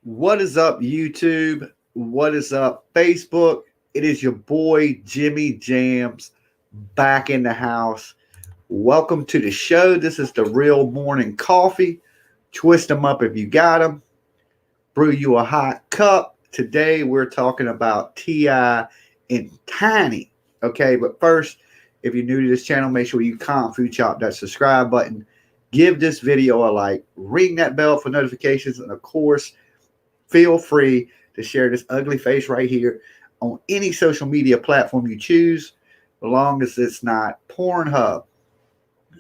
What is up, YouTube? What is up, Facebook? It is your boy Jimmy Jams back in the house. Welcome to the show. This is the Real Morning Coffee. Twist them up if you got them. Brew you a hot cup. Today we're talking about T.I. and Tiny. Okay, but first, if you're new to this channel, make sure you food chop that subscribe button. Give this video a like. Ring that bell for notifications. And of course, feel free to share this ugly face right here on any social media platform you choose, as long as it's not Pornhub.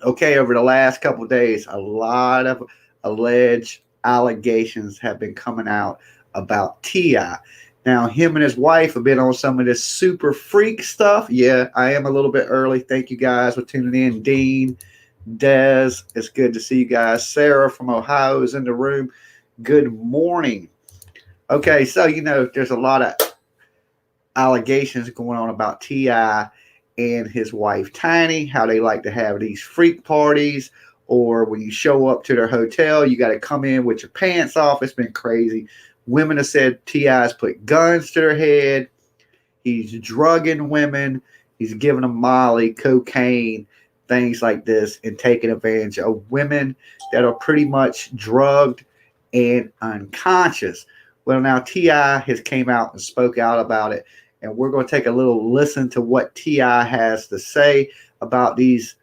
Okay, over the last couple of days, a lot of alleged allegations have been coming out about T.I. Now, him and his wife have been on some of this super freak stuff. Yeah, I am a little bit early. Thank you guys for tuning in. Dean, Des, it's good to see you guys. Sarah from Ohio is in the room. Good morning. Okay, so there's a lot of allegations going on about T.I. and his wife Tiny, how they like to have these freak parties, or when you show up to their hotel, you got to come in with your pants off. It's been crazy. Women have said T.I.'s put guns to their head. He's drugging women. He's giving them Molly, cocaine, things like this, and taking advantage of women that are pretty much drugged and unconscious. Well, now T.I. has came out and spoke out about it, and we're going to take a little listen to what T.I. has to say about these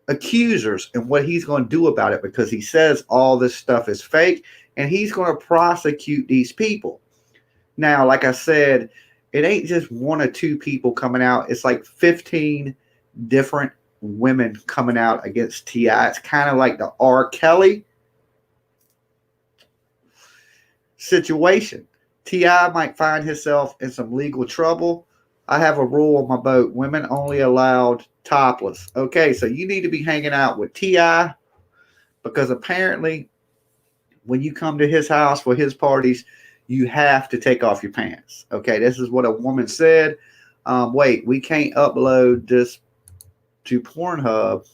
accusers and what he's going to do about it, because he says all this stuff is fake, and he's going to prosecute these people. Now, like I said, it ain't just one or two people coming out. It's like 15 different women coming out against T.I. It's kind of like the R. Kelly situation. T.I. might find himself in some legal trouble. I have a rule on my boat: women only allowed topless. Okay, so you need to be hanging out with T.I. because apparently when you come to his house for his parties, you have to take off your pants. Okay, this is what a woman said. Wait, we can't upload this to Pornhub.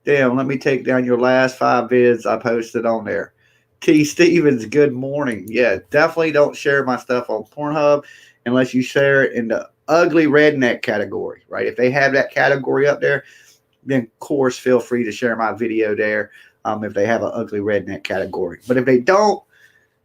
Damn, let me take down your last 5 vids I posted on there. T. Stevens, good morning. Yeah, definitely don't share my stuff on Pornhub unless you share it in the ugly redneck category, right? If they have that category up there, then of course feel free to share my video there if they have an ugly redneck category. But if they don't,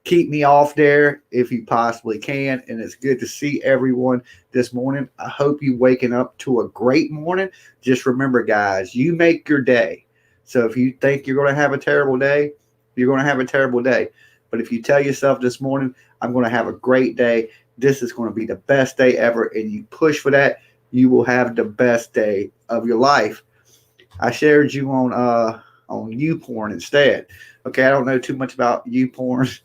keep me off there if you possibly can. And it's good to see everyone this morning. I hope you waking up to a great morning. Just remember, guys, you make your day. So if you think you're going to have a terrible day, you're going to have a terrible day. But if you tell yourself this morning, I'm going to have a great day, this is going to be the best day ever, and you push for that, you will have the best day of your life. I shared you on YouPorn instead. Okay, I don't know too much about YouPorn,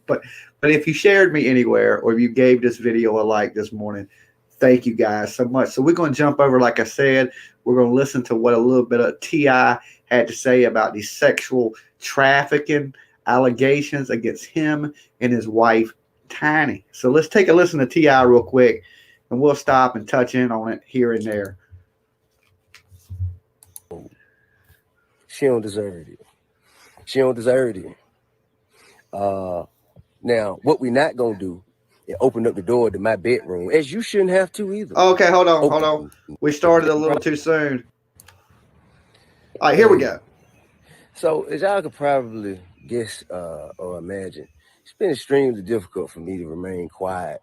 but if you shared me anywhere, or if you gave this video a like this morning, thank you guys so much. So we're going to jump over, like I said, we're going to listen to what a little bit of T.I. had to say about these sexual trafficking allegations against him and his wife Tiny. So let's take a listen to T.I. real quick, and we'll stop and touch in on it here and there. She don't deserve it. She don't deserve it. Now, what we not gonna do is open up the door to my bedroom, as you shouldn't have to either. Okay, hold on. We started a little too soon. All right, here we go. So, as y'all could probably guess or imagine, it's been extremely difficult for me to remain quiet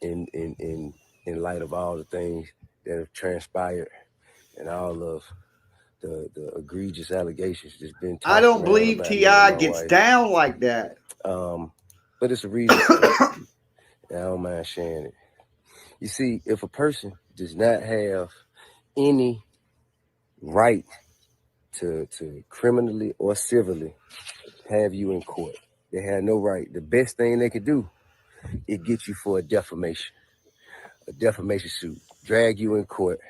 in light of all the things that have transpired and all of the egregious allegations that's been tossed I don't around believe about T.I. gets down like that. But it's a reason for it. And I don't mind sharing it. You see, if a person does not have any right to criminally or civilly have you in court, they have no right. The best thing they could do is get you for a defamation suit, drag you in court,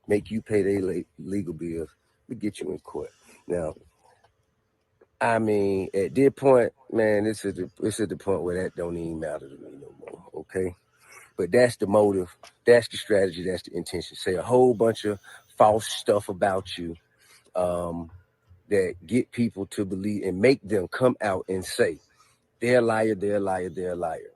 make you pay their legal bills, to get you in court. Now, I mean, at this point, man, it's at the point where that don't even matter to me no more, okay? But that's the motive, that's the strategy, that's the intention. Say a whole bunch of false stuff about you, that get people to believe and make them come out and say, they're a liar, they're a liar, they're a liar.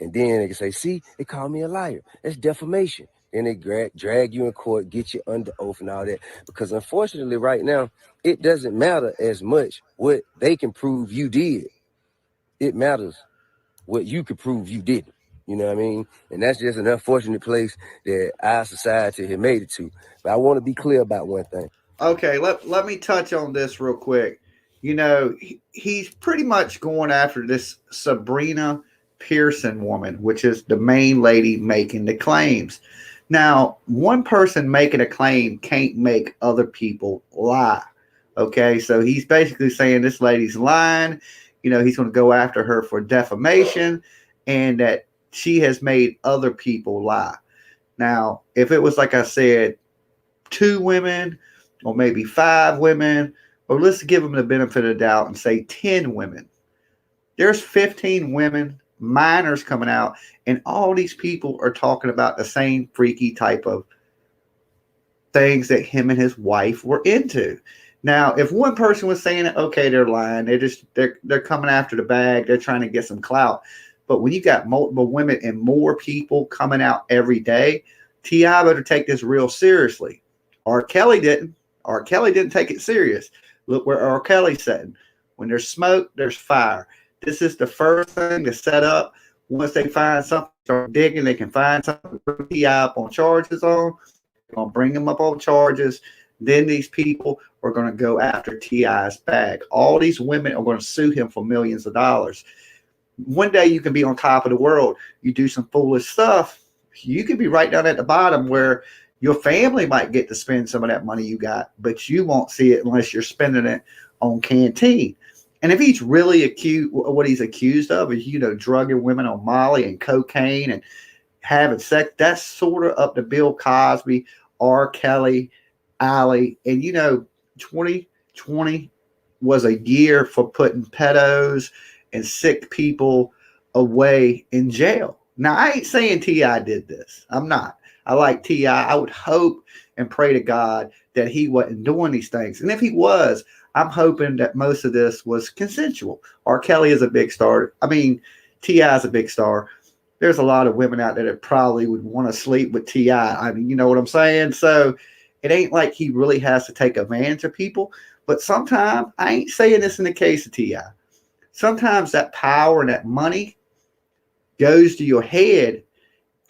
And then they can say, see, they call me a liar. That's defamation. Then they drag you in court, get you under oath and all that. Because unfortunately, right now, it doesn't matter as much what they can prove you did. It matters what you can prove you didn't. You know what I mean? And that's just an unfortunate place that our society has made it to. But I want to be clear about one thing. Okay, let me touch on this real quick. You know, he's pretty much going after this Sabrina Pearson woman, which is the main lady making the claims. Now, one person making a claim can't make other people lie. Okay, so he's basically saying this lady's lying. You know, he's going to go after her for defamation and that she has made other people lie. Now, if it was, like I said, 2 women or maybe 5 women, or let's give them the benefit of the doubt and say 10 women, there's 15 women, minors coming out, and all these people are talking about the same freaky type of things that him and his wife were into. Now, if one person was saying it, okay, they're lying. They're coming after the bag. They're trying to get some clout. But when you got multiple women and more people coming out every day, T.I. better take this real seriously. R. Kelly didn't. R. Kelly didn't take it serious. Look where R. Kelly's sitting. When there's smoke, there's fire. This is the first thing to set up. Once they find something, start digging, they can find something to put T.I. up on charges on. They're going to bring him up on charges. Then these people are going to go after T.I.'s bag. All these women are going to sue him for millions of dollars. One day you can be on top of the world. You do some foolish stuff. You could be right down at the bottom where your family might get to spend some of that money you got, but you won't see it unless you're spending it on Canteen. And if he's really accused, what he's accused of is, you know, drugging women on Molly and cocaine and having sex, that's sort of up to Bill Cosby, R. Kelly, Ali. And, you know, 2020 was a year for putting pedos and sick people away in jail. Now, I ain't saying T.I. did this. I'm not. I like T.I. I would hope and pray to God that he wasn't doing these things. And if he was, I'm hoping that most of this was consensual. R. Kelly is a big star. I mean, T.I. is a big star. There's a lot of women out there that probably would want to sleep with T.I. I mean, you know what I'm saying? So it ain't like he really has to take advantage of people. But sometimes, I ain't saying this in the case of T.I. Sometimes that power and that money goes to your head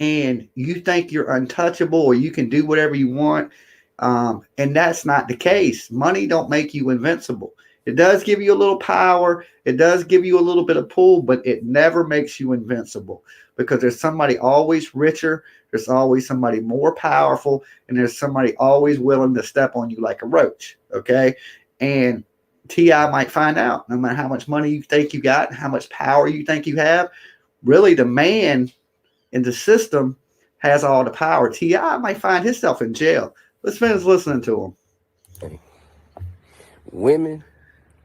and you think you're untouchable or you can do whatever you want. And that's not the case. Money don't make you invincible. It does give you a little power. It does give you a little bit of pull, but it never makes you invincible because there's somebody always richer. There's always somebody more powerful, and there's somebody always willing to step on you like a roach. Okay. And T.I. might find out, no matter how much money you think you got, how much power you think you have, really the man in the system has all the power. T.I. might find himself in jail. Let's finish listening to him. Women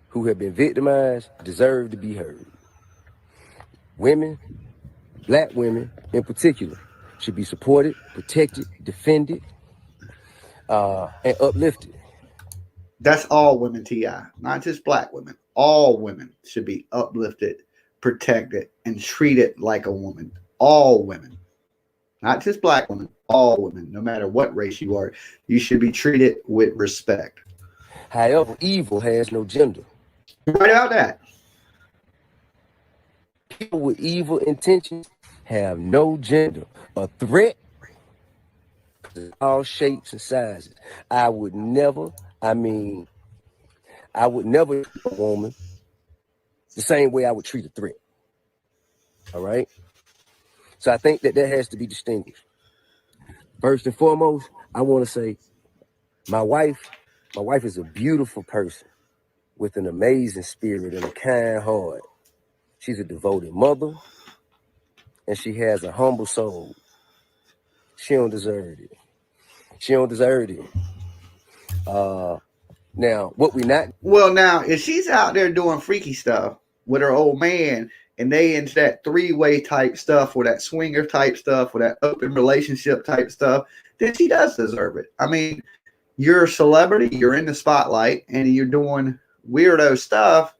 who have been victimized deserve to be heard. Women, black women in particular, should be supported, protected, defended, and uplifted. That's all women, T.I., not just black women. All women should be uplifted, protected, and treated like a woman. All women, not just black women, all women, no matter what race you are, you should be treated with respect. However, evil has no gender. Right about that. People with evil intentions have no gender. A threat, all shapes and sizes. I would never treat a woman the same way I would treat a threat. All right? So I think that has to be distinguished. First and foremost, I want to say my wife is a beautiful person with an amazing spirit and a kind heart. She's a devoted mother, and she has a humble soul. She don't deserve it. She don't deserve it. Now, what we not... Well, now, if she's out there doing freaky stuff with her old man, and they into that 3-way type stuff or that swinger type stuff or that open relationship type stuff, then she does deserve it. I mean, you're a celebrity, you're in the spotlight, and you're doing weirdo stuff,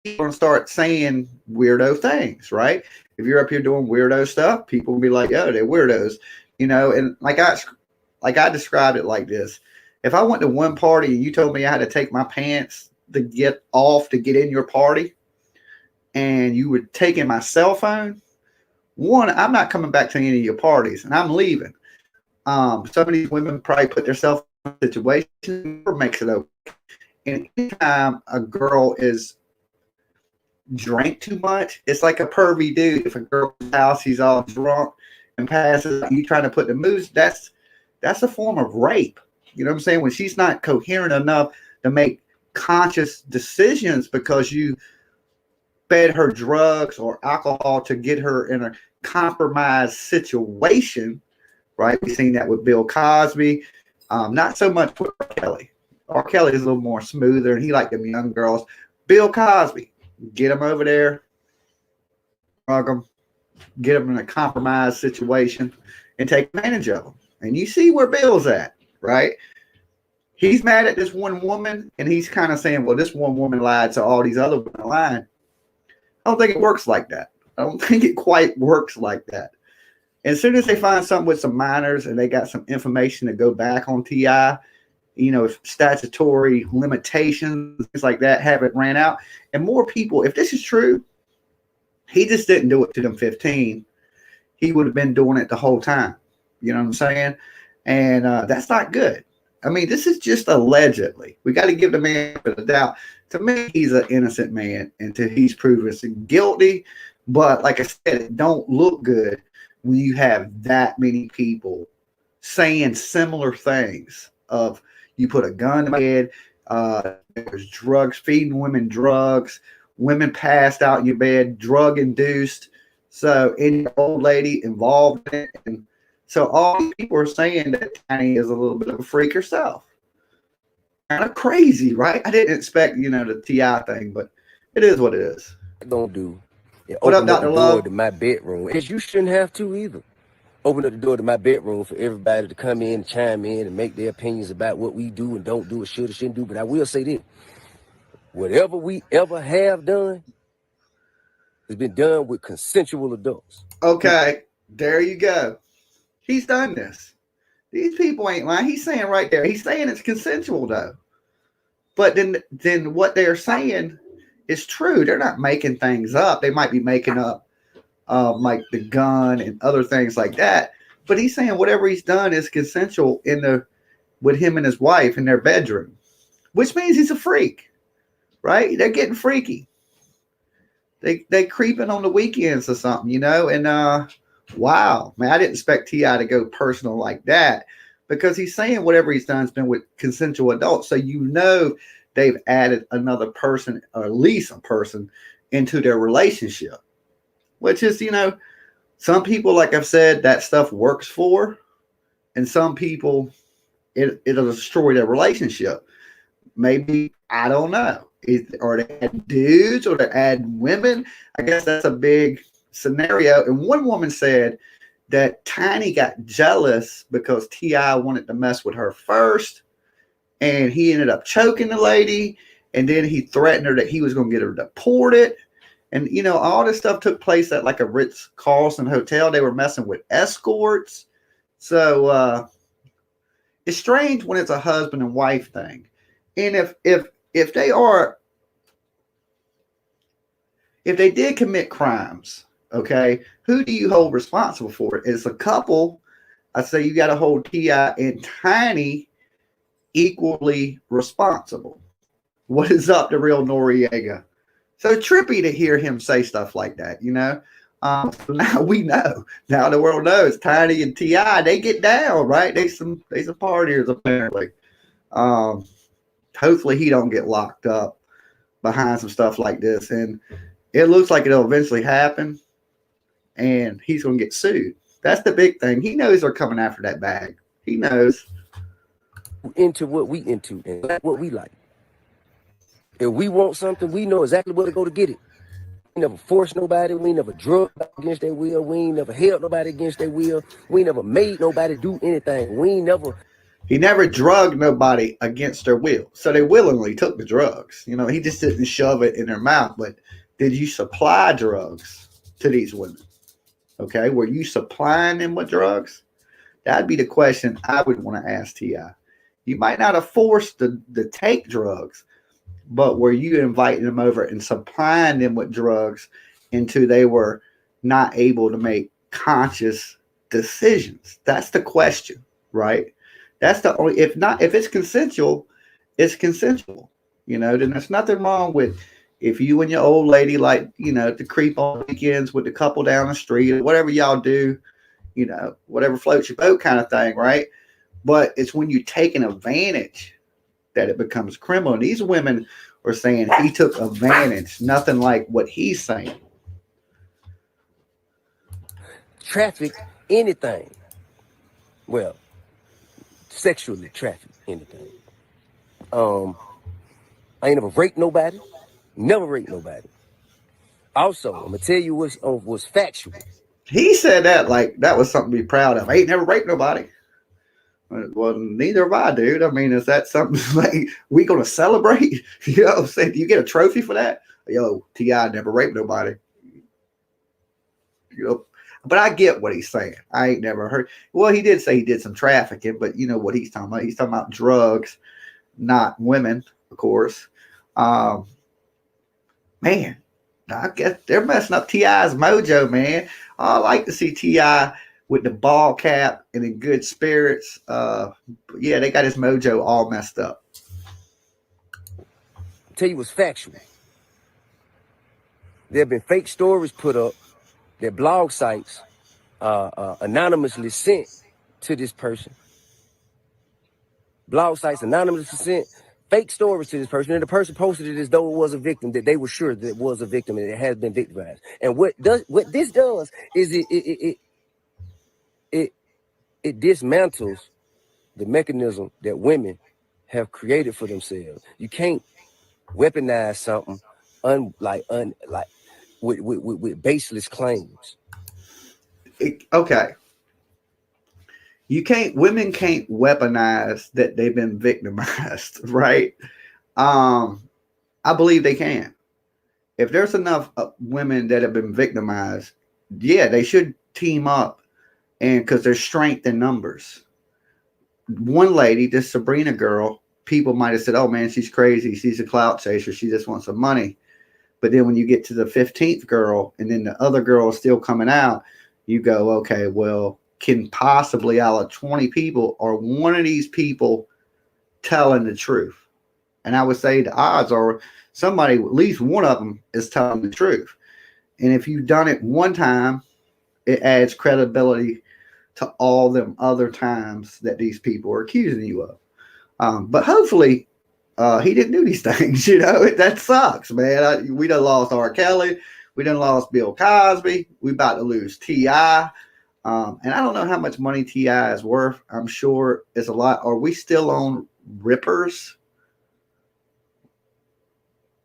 people are going to start saying weirdo things, right? If you're up here doing weirdo stuff, people will be like, "Oh, they're weirdos," And like I described it like this: if I went to one party and you told me I had to take my pants to get off to get in your party, and you were taking my cell phone, one, I'm not coming back to any of your parties, and I'm leaving. Some of these women probably put themselves in a situation or makes it okay. And anytime a girl is drank too much, it's like a pervy dude. If a girl's house, he's all drunk and passes, you trying to put the moves, that's a form of rape. You know what I'm saying? When she's not coherent enough to make conscious decisions because you fed her drugs or alcohol to get her in a compromised situation, right? We've seen that with Bill Cosby. Not so much with R. Kelly. R. Kelly is a little more smoother, and he liked them young girls. Bill Cosby, get him over there, drug him, get him in a compromised situation, and take advantage of him. And you see where Bill's at, right? He's mad at this one woman, and he's kind of saying, well, this one woman lied, so all these other women lying. I don't think it works like that. I don't think it quite works like that. And as soon as they find something with some minors and they got some information to go back on TI, if statutory limitations, things like that haven't ran out. And more people, if this is true, he just didn't do it to them 15. He would have been doing it the whole time. You know what I'm saying? And that's not good. I mean, this is just allegedly. We got to give the man the doubt. To me, he's an innocent man until he's proven guilty. But like I said, it don't look good when you have that many people saying similar things of you put a gun in my head, there's drugs, feeding women drugs, women passed out in your bed, drug induced. So any old lady involved in it. And so all these people are saying that Tiny is a little bit of a freak herself. Kind of crazy, right? I didn't expect, the TI thing, but it is what it is. Don't do. What up, Open up Dr. the Love? door to my bedroom, as you shouldn't have to either. Open up the door to my bedroom for everybody to come in, chime in, and make their opinions about what we do and don't do, or should or shouldn't do. But I will say this: whatever we ever have done has been done with consensual adults. Okay, there you go. He's done this. These people ain't lying. He's saying right there. He's saying it's consensual though. But then what they're saying is true. They're not making things up. They might be making up like the gun and other things like that. But he's saying whatever he's done is consensual with him and his wife in their bedroom, which means he's a freak, right? They're getting freaky. They creeping on the weekends or something, and wow, man, I didn't expect T.I. to go personal like that because he's saying whatever he's done has been with consensual adults. So they've added another person, or at least a person, into their relationship, which is, some people, like I've said, that stuff works for, and some people, it'll destroy their relationship. Maybe, I don't know. Or they add dudes or they add women. I guess that's a big scenario. And one woman said that Tiny got jealous because T.I. wanted to mess with her first, and he ended up choking the lady, and then he threatened her that he was going to get her deported. And, all this stuff took place at like a Ritz-Carlton hotel. They were messing with escorts. So it's strange when it's a husband and wife thing. And if they did commit crimes, okay, who do you hold responsible for it? As a couple, I say you got to hold T.I. and Tiny equally responsible. What is up, the real Noriega? So trippy to hear him say stuff like that, So now we know. Now the world knows Tiny and T.I., they get down, right? They some partiers apparently. Hopefully he don't get locked up behind some stuff like this. And it looks like it'll eventually happen, and he's going to get sued. That's the big thing. He knows they're coming after that bag. He knows. Into what we into and what we like. If we want something, we know exactly where to go to get it. We never force nobody. We never drug against their will. We ain't never held nobody against their will. We never made nobody do anything. We ain't never He never drugged nobody against their will. So they willingly took the drugs. You know, he just didn't shove it in their mouth. But did you supply drugs to these women? Okay. Were you supplying them with drugs? That'd be the question I would want to ask T.I. You might not have forced them to take drugs, but were you inviting them over and supplying them with drugs until they were not able to make conscious decisions? That's the question, right? That's the only, if not, if it's consensual, it's consensual. You know, then there's nothing wrong with if you and your old lady like, you know, to creep on weekends with the couple down the street or whatever y'all do, you know, whatever floats your boat kind of thing, right? But it's when you take an advantage that it becomes criminal. And these women are saying he took advantage, nothing like what he's saying. Traffic anything. Well, sexually traffic anything. I ain't never raped nobody. Never raped nobody. Also, I'm gonna tell you what's factual. He said that like that was something to be proud of. I ain't never raped nobody. Well, neither have I, dude. I mean, is that something like we gonna celebrate? You know, say, do you get a trophy for that? Yo, T.I. never raped nobody. You know, but I get what he's saying. I ain't never heard. Well, he did say he did some trafficking, but you know what he's talking about? He's talking about drugs, not women, of course. Man, I guess they're messing up T.I.'s mojo, man. I like to see T.I. with the ball cap and in good spirits. Yeah, they got his mojo all messed up. I'll tell you what's factual. There have been fake stories put up that blog sites anonymously sent to this person. Blog sites anonymously sent fake stories to this person, and the person posted it as though it was a victim, that they were sure that it was a victim and it has been victimized. And what this does is it dismantles the mechanism that women have created for themselves. You can't weaponize something with baseless claims. Okay. Women can't weaponize that they've been victimized, right? I believe they can. If there's enough women that have been victimized, yeah, they should team up, and because there's strength in numbers. One lady, this Sabrina girl, people might have said, "Oh man, she's crazy. She's a clout chaser. She just wants some money." But then when you get to the 15th girl, and then the other girl is still coming out, you go, "Okay, well, can possibly out of 20 people, are one of these people telling the truth?" And I would say the odds are somebody, at least one of them, is telling the truth. And if you've done it one time, it adds credibility to all them other times that these people are accusing you of. But hopefully, he didn't do these things. You know, that sucks, man. We done lost R. Kelly. We done lost Bill Cosby. We about to lose T.I. And I don't know how much money T.I. is worth. I'm sure it's a lot. Are we still on Rippers?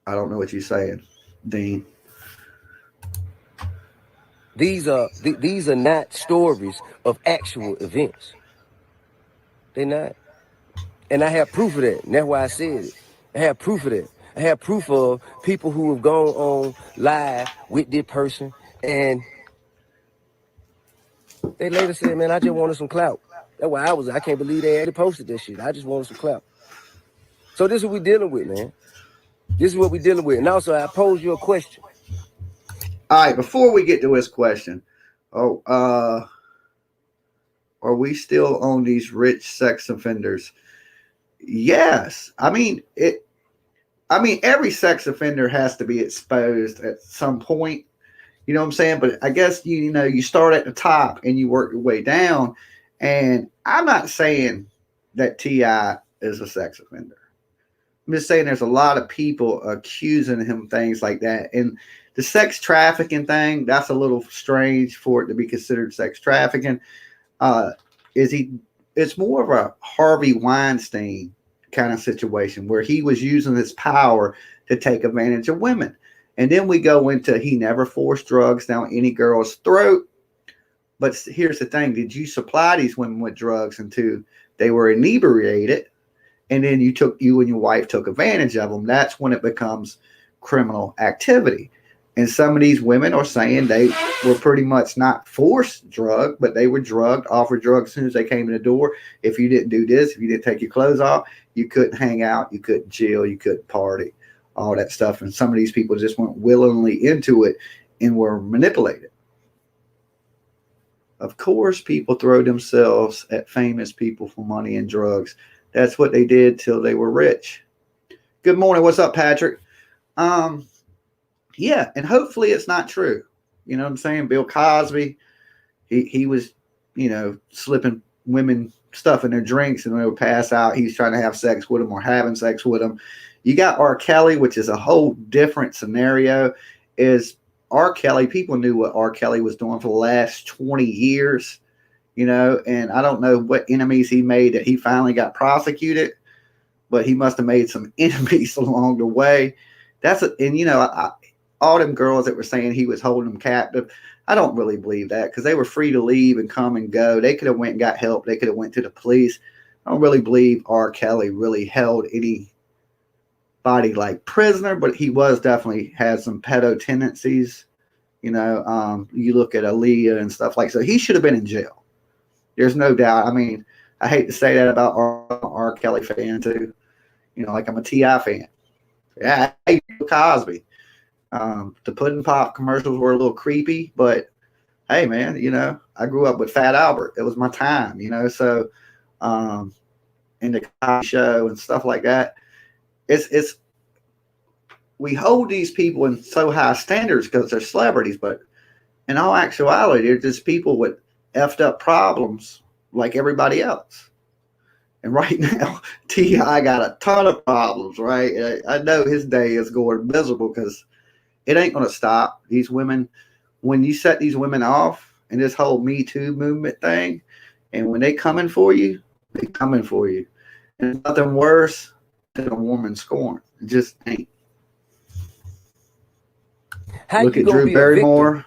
I don't know what you're saying, Dean. These are not stories of actual events. They're not. And I have proof of that. And that's why I said it. I have proof of that. I have proof of people who have gone on live with this person and they later said, "Man, I just wanted some clout." That's why I can't believe they had posted this shit. I just wanted some clout. So this is what we're dealing with, man. This is what we're dealing with. And also, I pose you a question. All right, before we get to his question, are we still on these rich sex offenders? Yes. I mean, every sex offender has to be exposed at some point. You know what I'm saying? But I guess, you start at the top and you work your way down. And I'm not saying that T.I. is a sex offender. I'm just saying there's a lot of people accusing him things like that. And the sex trafficking thing, that's a little strange for it to be considered sex trafficking. It's more of a Harvey Weinstein kind of situation where he was using his power to take advantage of women. And then we go into he never forced drugs down any girl's throat. But here's the thing. Did you supply these women with drugs until they were inebriated, and then you and your wife took advantage of them, that's when it becomes criminal activity. And some of these women are saying they were pretty much not forced drugged, but they were drugged, offered drugs as soon as they came in the door. If you didn't do this, if you didn't take your clothes off, you couldn't hang out, you couldn't chill, you couldn't party, all that stuff. And some of these people just went willingly into it and were manipulated. Of course, people throw themselves at famous people for money and drugs. That's what they did till they were rich. Good morning. What's up, Patrick? Yeah, and hopefully it's not true. You know what I'm saying? Bill Cosby, he was, slipping women stuff in their drinks and they would pass out. He's trying to have sex with them or having sex with them. You got R. Kelly, which is a whole different scenario. Is R. Kelly, people knew what R. Kelly was doing for the last 20 years, and I don't know what enemies he made that he finally got prosecuted, but he must have made some enemies along the way. All them girls that were saying he was holding them captive, I don't really believe that, because they were free to leave and come and go. They could have went and got help. They could have went to the police. I don't really believe R. Kelly really held anybody like prisoner, but he was definitely had some pedo tendencies. You look at Aaliyah and stuff like so. He should have been in jail. There's no doubt. I mean, I hate to say that about R. Kelly fan too. Like I'm a T.I. fan. Yeah, I hate Cosby. The Puddin' Pop commercials were a little creepy, but hey, man, I grew up with Fat Albert. It was my time, so in the Cosby Show and stuff like that. It's we hold these people in so high standards because they're celebrities, but in all actuality, they're just people with effed up problems like everybody else. And right now, T.I. got a ton of problems, right? I know his day is going miserable because it ain't going to stop. These women, when you set these women off and this whole Me Too movement thing, and when they coming for you, they coming for you. And there's nothing worse than a woman scorned. It just ain't. How Look you at gonna Drew be Barrymore a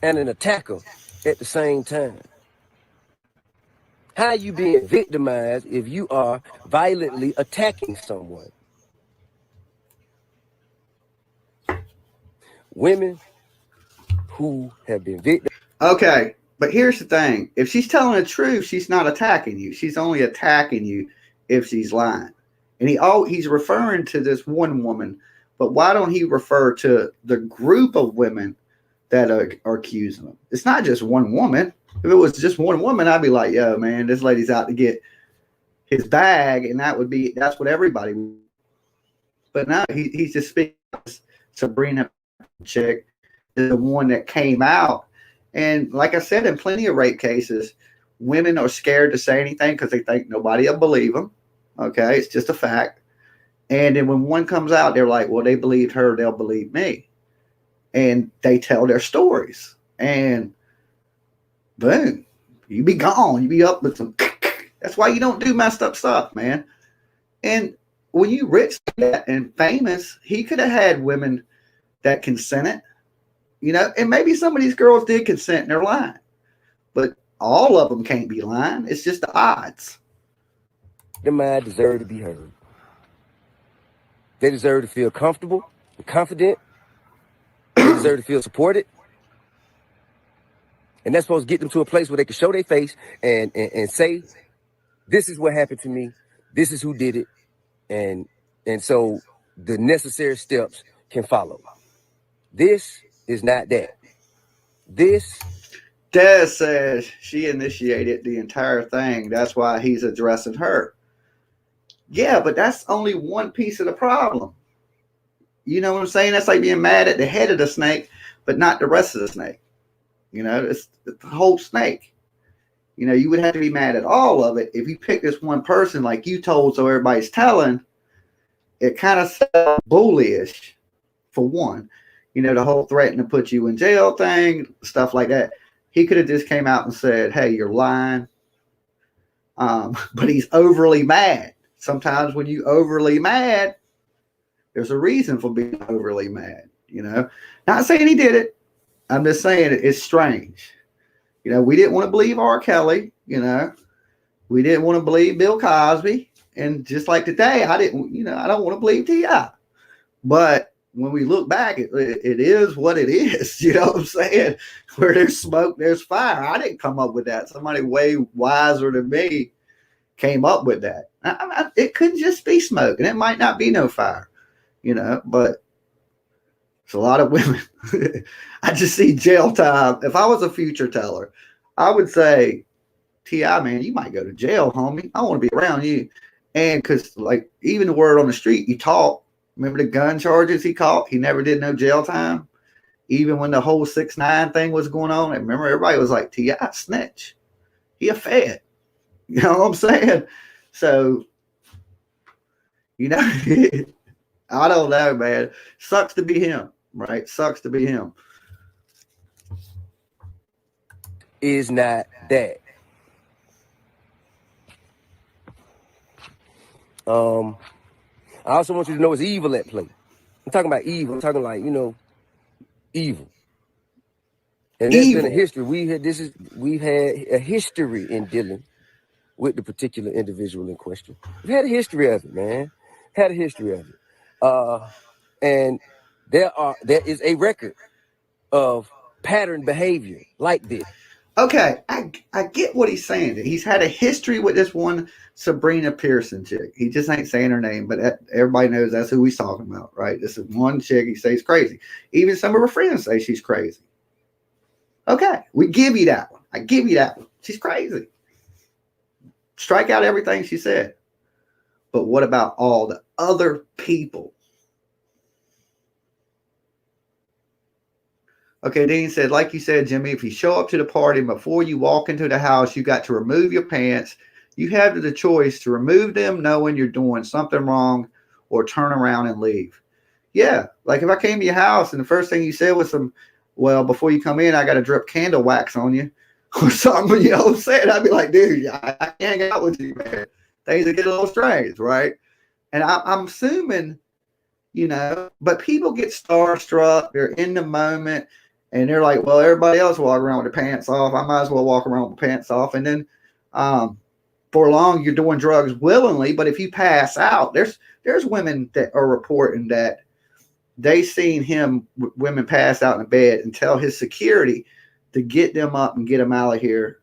and an attacker at the same time? How are you being victimized if you are violently attacking someone? Women who have been victims. Okay, but here's the thing. If she's telling the truth, she's not attacking you. She's only attacking you if she's lying. And he's referring to this one woman, but why don't he refer to the group of women that are accusing him? It's not just one woman. If it was just one woman, I'd be like, yo, man, this lady's out to get his bag, and that's what everybody would. But now he's just speaking Sabrina chick is the one that came out. And like I said, in plenty of rape cases, women are scared to say anything because they think nobody will believe them. Okay, it's just a fact. And then when one comes out, they're like, well, they believed her, they'll believe me. And they tell their stories. And boom, you be gone. You be up with some. That's why you don't do messed up stuff, man. And when you rich and famous, he could have had women that consented, and maybe some of these girls did consent and they're lying. But all of them can't be lying. It's just the odds. The mind deserve to be heard. They deserve to feel comfortable and confident. They deserve to feel supported. And that's supposed to get them to a place where they can show their face and say, this is what happened to me. This is who did it. And so the necessary steps can follow. This is not that. Des says she initiated the entire thing. That's why he's addressing her. Yeah, but that's only one piece of the problem. You know what I'm saying? That's like being mad at the head of the snake, but not the rest of the snake. It's the whole snake. You would have to be mad at all of it. If you pick this one person like you told, so everybody's telling, it kind of sounds bullyish, for one. The whole threaten to put you in jail thing, stuff like that. He could have just came out and said, hey, you're lying. But he's overly mad. Sometimes when you overly mad, there's a reason for being overly mad, Not saying he did it. I'm just saying it's strange. We didn't want to believe R. Kelly, We didn't want to believe Bill Cosby. And just like today, I don't want to believe T.I. But when we look back, it is what it is. You know what I'm saying? Where there's smoke, there's fire. I didn't come up with that. Somebody way wiser than me came up with that. It could just be smoke, and it might not be no fire, but it's a lot of women. I just see jail time. If I was a future teller, I would say, T.I., man, you might go to jail, homie. I want to be around you. And because, like, even the word on the street, you talk. Remember the gun charges he caught? He never did no jail time. Even when the whole 6ix9ine thing was going on, and remember everybody was like, T.I. snitch. He a fed. You know what I'm saying? So, I don't know, man. Sucks to be him, right? Sucks to be him. Is not that. I also want you to know it's evil at play. I'm talking about evil. I'm talking like, evil. And that's been a history. We've had a history in dealing with the particular individual in question. We've had a history of it, man. Had a history of it. And there is a record of pattern behavior like this. Okay, I get what he's saying. He's had a history with this one Sabrina Pearson chick. He just ain't saying her name, but everybody knows that's who he's talking about, right? This is one chick he says crazy. Even some of her friends say she's crazy. Okay, we give you that one. I give you that one. She's crazy. Strike out everything she said. But what about all the other people? Okay, Dean said, like you said, Jimmy, if you show up to the party and before you walk into the house, you got to remove your pants. You have the choice to remove them knowing you're doing something wrong or turn around and leave. Yeah, like if I came to your house and the first thing you said was before you come in, I got to drip candle wax on you or something, you know what I'm saying? I'd be like, dude, I can't get out with you, man. Things will get a little strange, right? And I'm assuming, but people get starstruck. They're in the moment. And they're like, well, everybody else walk around with their pants off. I might as well walk around with my pants off. And then for long, you're doing drugs willingly. But if you pass out, there's women that are reporting that they seen women pass out in bed and tell his security to get them up and get them out of here.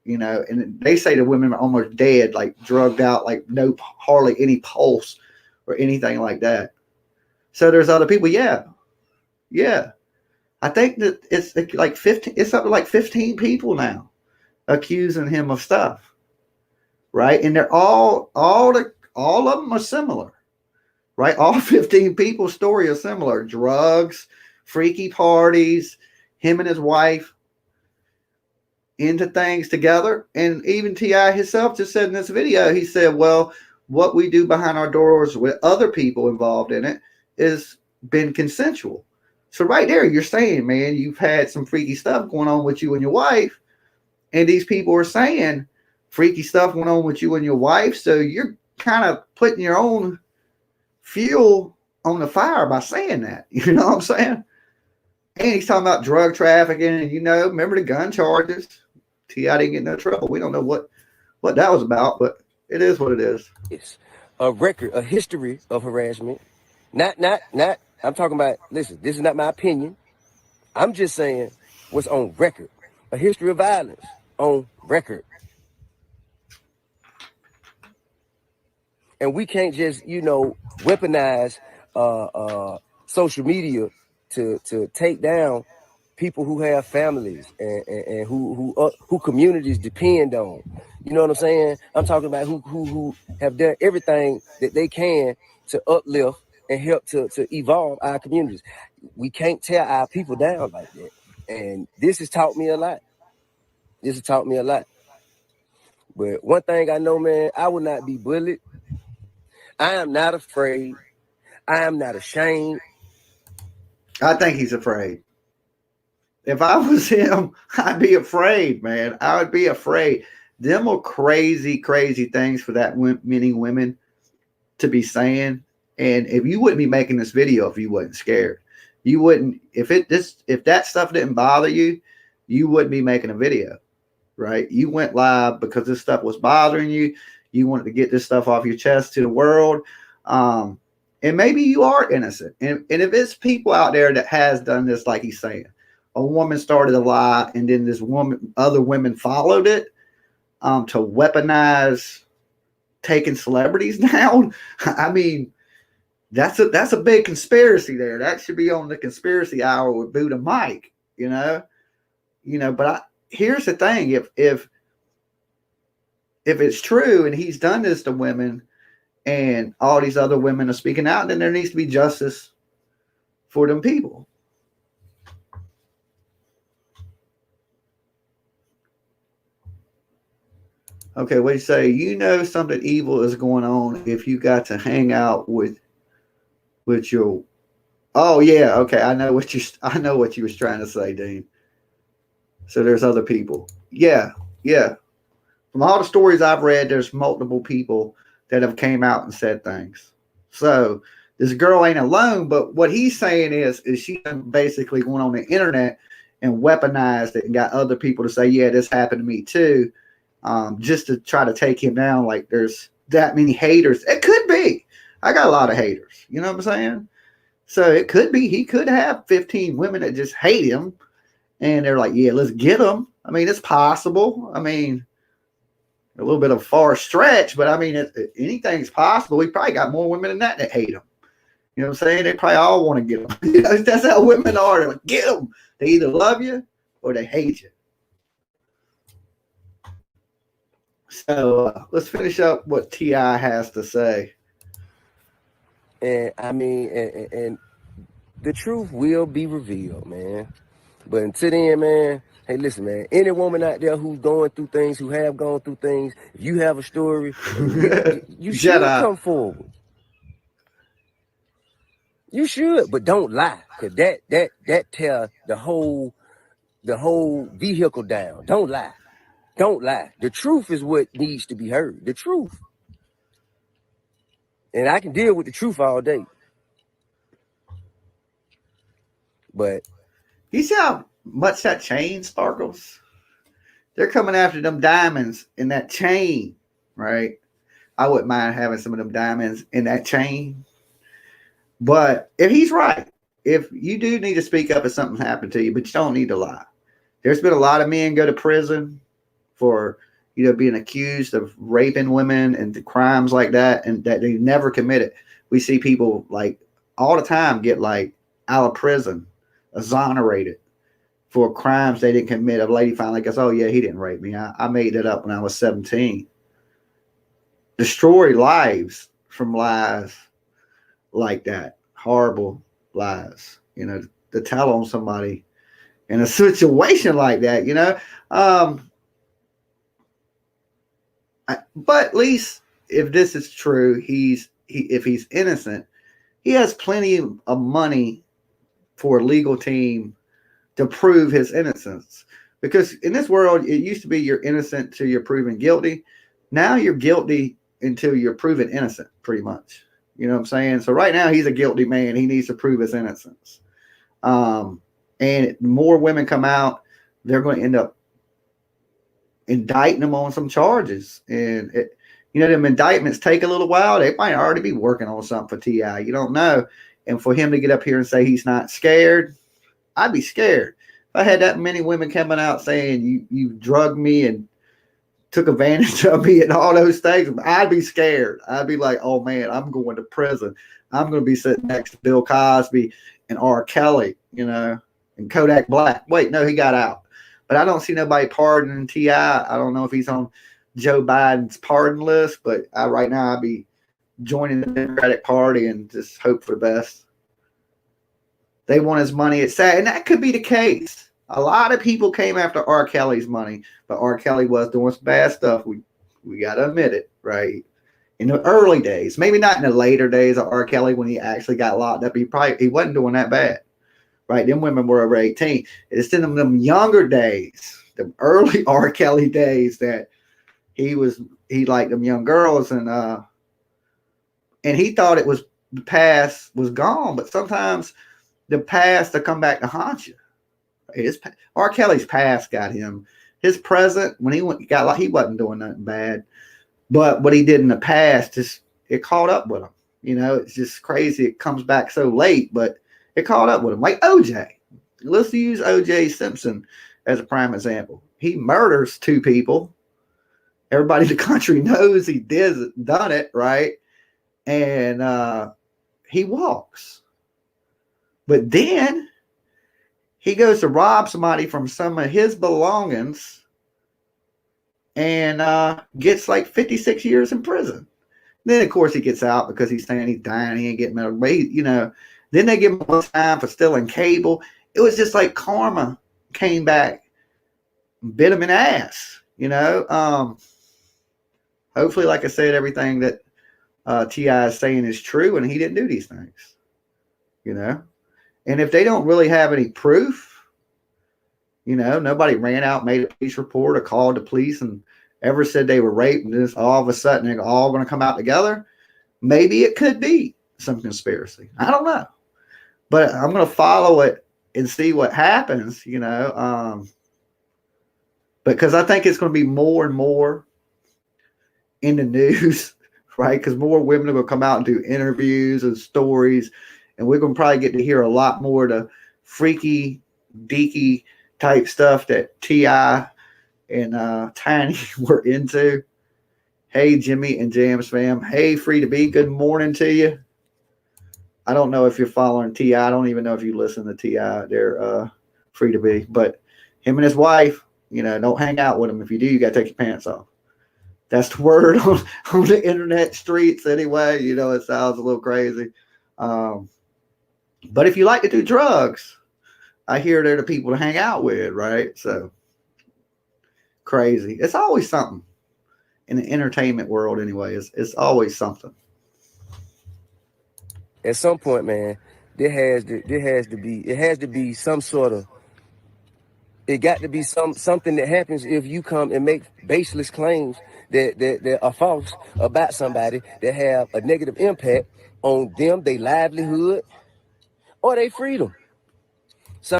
And they say the women are almost dead, like drugged out, like no hardly any pulse or anything like that. So there's other people. Yeah. I think that it's like 15. It's up to like 15 people now accusing him of stuff, right? And they're all of them are similar, right? All 15 people's story is similar: drugs, freaky parties, him and his wife into things together. And even T.I. himself just said in this video, he said, "Well, what we do behind our doors with other people involved in it is been consensual." So right there, you're saying, man, you've had some freaky stuff going on with you and your wife. And these people are saying freaky stuff went on with you and your wife. So you're kind of putting your own fuel on the fire by saying that. You know what I'm saying? And he's talking about drug trafficking. And, remember the gun charges. T.I. didn't get no trouble. We don't know what that was about, but it is what it is. It's a record, a history of harassment. Not. I'm talking about, listen, this is not my opinion. I'm just saying what's on record. A history of violence on record. And we can't just, weaponize social media to take down people who have families and who communities depend on. You know what I'm saying? I'm talking about who have done everything that they can to uplift and help to evolve our communities. We can't tear our people down like that. And this has taught me a lot. But one thing I know, man, I will not be bullied. I am not afraid. I am not ashamed. I think he's afraid. If I was him, I'd be afraid, man. I would be afraid. Them are crazy, crazy things for that many women to be saying. And if you wouldn't be making this video if you wasn't scared, you wouldn't. If that stuff didn't bother you, you wouldn't be making a video. right? You went live because this stuff was bothering you. You wanted to get this stuff off your chest to the world. And maybe you are innocent. And if it's people out there that has done this, like he's saying, a woman started a lie and then other women followed it to weaponize taking celebrities down. I mean, that's a big conspiracy there. That should be on the conspiracy hour with Buddha Mike, But here's the thing: if it's true and he's done this to women, and all these other women are speaking out, then there needs to be justice for them people. Okay, what do you say? You know something evil is going on if you got to hang out with your. Oh yeah, okay. I know what you was trying to say, Dean. So there's other people. Yeah. From all the stories I've read, there's multiple people that have came out and said things. So this girl ain't alone, but what he's saying is she basically went on the internet and weaponized it and got other people to say, yeah, this happened to me too, just to try to take him down. Like there's that many haters. It could be. I got a lot of haters. You know what I'm saying? So it could be he could have 15 women that just hate him, and they're like, yeah, let's get him. I mean, it's possible. I mean, a little bit of a far stretch, but I mean, anything's possible. We probably got more women than that hate him. You know what I'm saying? They probably all want to get them. That's how women are. They're like, get them. They either love you or they hate you. So let's finish up what T.I. has to say. And I mean, and the truth will be revealed, man. But until then, man, hey, listen, man, any woman out there who's going through things, who have gone through things, if you have a story, you should come forward. You should, but don't lie, because that tear the whole vehicle down. Don't lie. Don't lie. The truth is what needs to be heard. The truth. And I can deal with the truth all day. But you see how much that chain sparkles? They're coming after them diamonds in that chain, right? I wouldn't mind having some of them diamonds in that chain. But if he's right, if you do need to speak up if something happened to you, but you don't need to lie. There's been a lot of men go to prison for being accused of raping women and the crimes like that, and that they never committed. We see people like all the time get like out of prison, exonerated for crimes they didn't commit. A lady finally goes, oh yeah, he didn't rape me. I made that up when I was 17. Destroy lives from lies like that. Horrible lies, to tell on somebody in a situation like that, but at least if this is true, if he's innocent, he has plenty of money for a legal team to prove his innocence. Because in this world, it used to be you're innocent till you're proven guilty. Now you're guilty until you're proven innocent, pretty much. You know what I'm saying? So right now he's a guilty man. He needs to prove his innocence. And more women come out, they're going to end up indicting them on some charges. And them indictments take a little while. They might already be working on something for T.I. You don't know. And for him to get up here and say he's not scared, I'd be scared. If I had that many women coming out saying you drugged me and took advantage of me and all those things, I'd be scared. I'd be like, oh man, I'm going to prison. I'm going to be sitting next to Bill Cosby and R. Kelly, and Kodak Black. Wait, no, he got out. But I don't see nobody pardoning T.I. I don't know if he's on Joe Biden's pardon list, but right now I'd be joining the Democratic Party and just hope for the best. They want his money. It's sad, and that could be the case. A lot of people came after R. Kelly's money, but R. Kelly was doing some bad stuff. We got to admit it, right? In the early days, maybe not in the later days of R. Kelly when he actually got locked up. He wasn't doing that bad, right? Them women were over 18. It's in them younger days, the early R. Kelly days, that he liked them young girls, and he thought it was the past was gone, but sometimes the past will come back to haunt you. R. Kelly's past got him. his present when got like he wasn't doing nothing bad, but what he did in the past just it caught up with him. You know, it's just crazy. It comes back so late, but it caught up with him. Like OJ. Let's use OJ Simpson as a prime example. He murders 2 people. Everybody in the country knows he done it, right? And he walks. But then he goes to rob somebody from some of his belongings and gets like 56 years in prison. Then, of course, he gets out because he's saying he's dying. He ain't getting medical. But then they give him one time for stealing cable. It was just like karma came back, bit him in the ass. Hopefully, like I said, everything that T.I. is saying is true, and he didn't do these things. And if they don't really have any proof, nobody ran out, made a police report, or called the police and ever said they were raped, and this all of a sudden they're all going to come out together, maybe it could be some conspiracy. I don't know. But I'm going to follow it and see what happens, because I think it's going to be more and more in the news, right? Because more women are going to come out and do interviews and stories, and we're going to probably get to hear a lot more of the freaky, deaky type stuff that T.I. and Tiny were into. Hey, Jimmy and Jams fam. Hey, Free to Be. Good morning to you. I don't know if you're following T.I. I don't even know if you listen to T.I. They're Free to Be. But him and his wife, don't hang out with him. If you do, you got to take your pants off. That's the word on the internet streets anyway. It sounds a little crazy. But if you like to do drugs, I hear they're the people to hang out with, right? So crazy. It's always something in the entertainment world anyway. It's always something. At some point, man, it has to be some sort of, it got to be something that happens if you come and make baseless claims that are false about somebody that have a negative impact on them, their livelihood, or their freedom. So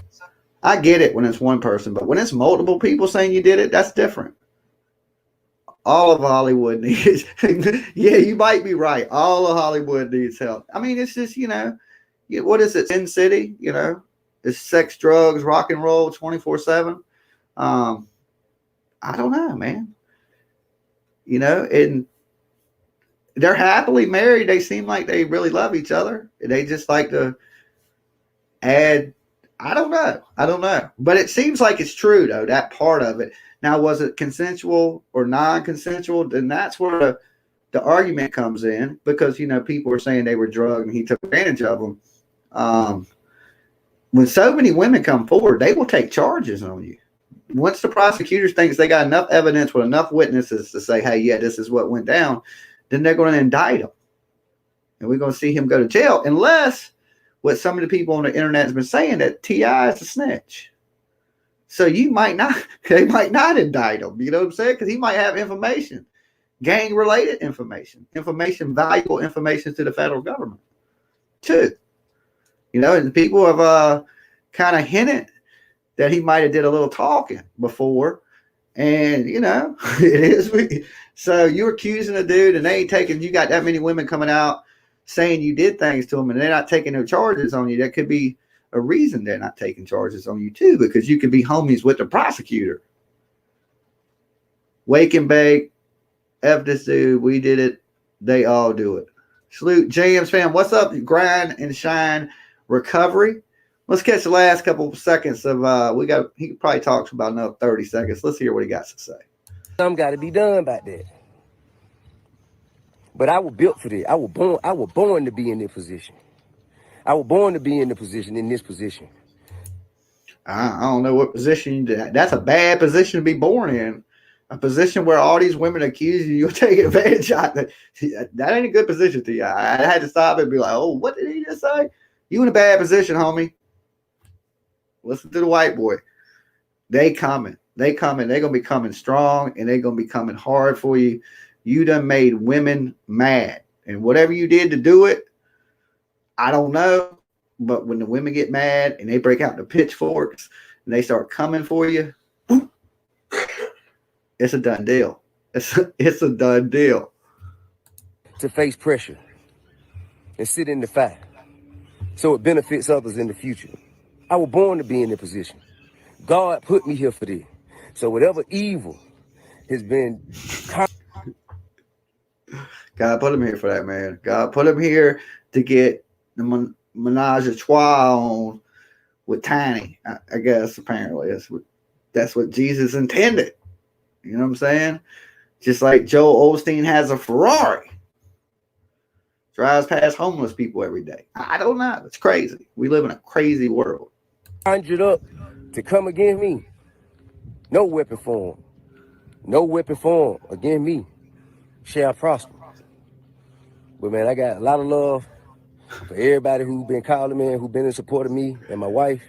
I get it when it's one person, but when it's multiple people saying you did it, that's different. All of Hollywood needs, yeah, you might be right. All of Hollywood needs help. I mean, it's just, what is it? Sin City, it's sex, drugs, rock and roll 24/7. I don't know, man. And they're happily married. They seem like they really love each other. They just like to add. I don't know. But it seems like it's true, though, that part of it. Now, was it consensual or non-consensual? Then that's where the argument comes in, because, people were saying they were drugged and he took advantage of them. When so many women come forward, they will take charges on you. Once the prosecutors thinks they got enough evidence with enough witnesses to say, hey, yeah, this is what went down, then they're going to indict him. And we're going to see him go to jail, unless what some of the people on the internet has been saying, that T.I. is a snitch. So they might not indict him. You know what I'm saying? Because he might have information, gang-related information, valuable information to the federal government, too. And people have kind of hinted that he might have did a little talking before. And, it is. So you're accusing a dude, and they ain't taking, you got that many women coming out saying you did things to them, and they're not taking no charges on you. That could be a reason they're not taking charges on you too, because you could be homies with the prosecutor. Wake and bake, F this dude, we did it, they all do it. Salute James fam. What's up, Grind and Shine Recovery? Let's catch the last couple of seconds of he could probably talk for about another 30 seconds. Let's hear what he got to say. Something got to be done about that. But I was built for this. I was born to be in this position. I was born to be in this position. I don't know what position that's a bad position to be born in. A position where all these women accuse you of taking advantage of. That ain't a good position to you. I had to stop and be like, oh, what did he just say? You in a bad position, homie. Listen to the white boy. They coming. They're going to be coming strong, and they're going to be coming hard for you. You done made women mad. And whatever you did to do it, I don't know. But when the women get mad and they break out the pitchforks and they start coming for you, It's a done deal. It's a done deal. To face pressure and sit in the fire so it benefits others in the future. I was born to be in the position. God put me here for this. So whatever evil has been God put him here for that, man. God put him here to get the menage a trois on with Tiny. I guess apparently that's what Jesus intended. You know what I'm saying? Just like Joel Osteen has a Ferrari, drives past homeless people every day. I don't know. It's crazy. We live in a crazy world. conjured up to come against me. No weapon form. No weapon form against me shall prosper. But man, I got a lot of love for everybody who's been calling me and who's been in support of me and my wife.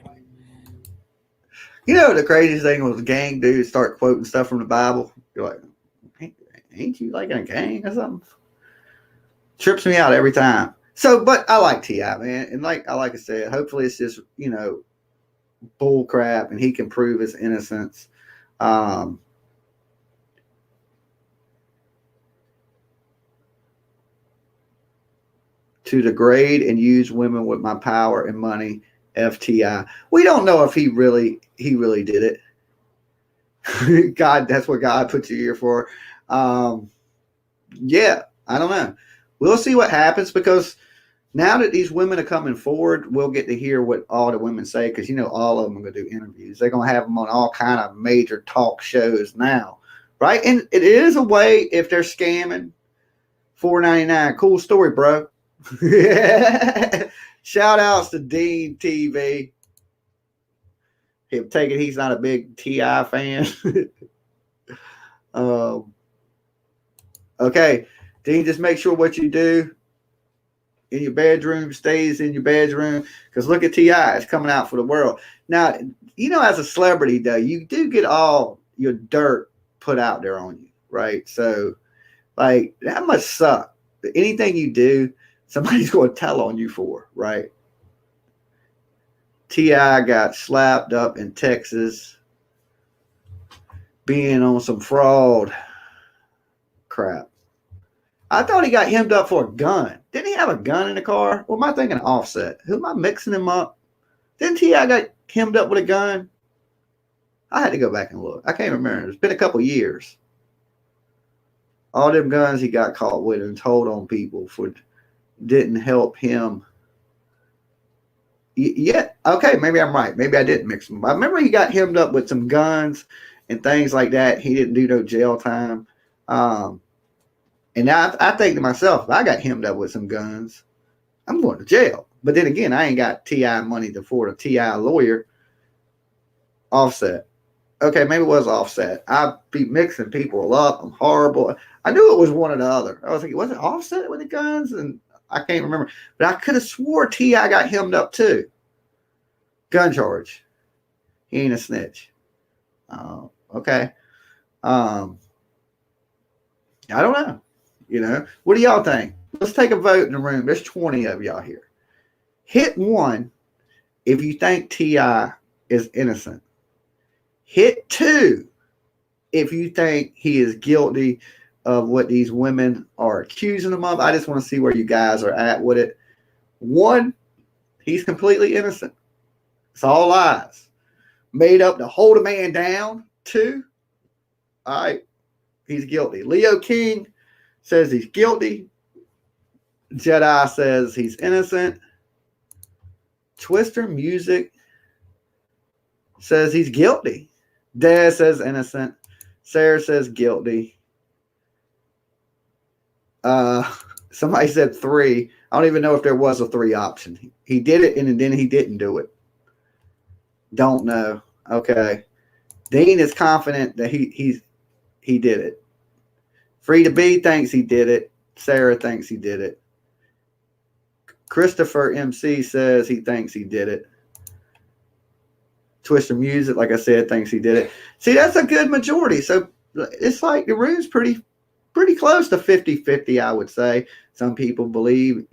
You know, the craziest thing was gang dudes start quoting stuff from the Bible. You're like, ain't you like in a gang or something? Trips me out every time. So, but I like T.I., man. And like I said, hopefully it's just, bull crap and he can prove his innocence. To degrade and use women with my power and money, FTI. We don't know if he really did it. God, that's what God put you here for. Yeah, I don't know. We'll see what happens because now that these women are coming forward, we'll get to hear what all the women say because all of them are going to do interviews. They're going to have them on all kind of major talk shows now, right? And it is a way if they're scamming. $4.99. Cool story, bro. Shout outs to Dean TV. He'll take it he's not a big T.I. fan. Okay, Dean, just make sure what you do in your bedroom stays in your bedroom because look at T.I. It's coming out for the world. Now, as a celebrity, though, you do get all your dirt put out there on you, right? So, like, that must suck. Anything you do, somebody's going to tell on you for, right? T.I. got slapped up in Texas being on some fraud crap. I thought he got hemmed up for a gun. Didn't he have a gun in the car? Or am I thinking Offset? Who am I mixing him up? Didn't T.I. got hemmed up with a gun? I had to go back and look. I can't remember. It's been a couple years. All them guns he got caught with and told on people for didn't help him. Yeah, okay, maybe I'm right. Maybe I didn't mix them. I remember he got hemmed up with some guns and things like that. He didn't do no jail time. And now I think to myself, if I got hemmed up with some guns, I'm going to jail. But then again, I ain't got T.I. money to afford a T.I. lawyer. Offset. Okay, maybe it was Offset. I'd be mixing people up. I'm horrible. I knew it was one or the other. I was thinking, was it Offset with the guns? And I can't remember. But I could have swore T.I. got hemmed up too. Gun charge. He ain't a snitch. Okay. I don't know. What do y'all think? Let's take a vote in the room. There's 20 of y'all here. Hit 1 if you think T.I. is innocent. Hit 2 if you think he is guilty of what these women are accusing him of. I just want to see where you guys are at with it. 1, he's completely innocent. It's all lies. Made up to hold a man down. 2, all right, he's guilty. Leo King says he's guilty. Jedi says he's innocent. Twister Music says he's guilty. Dad says innocent. Sarah says guilty. Somebody said 3. I don't even know if there was a 3 option. He did it and then he didn't do it. Don't know. Okay. Dean is confident that he did it. Free to Be thinks he did it. Sarah thinks he did it. Christopher MC says he thinks he did it. Twister Music, like I said, thinks he did it. See, that's a good majority. So it's like the room's pretty close to 50-50, I would say. Some people believe,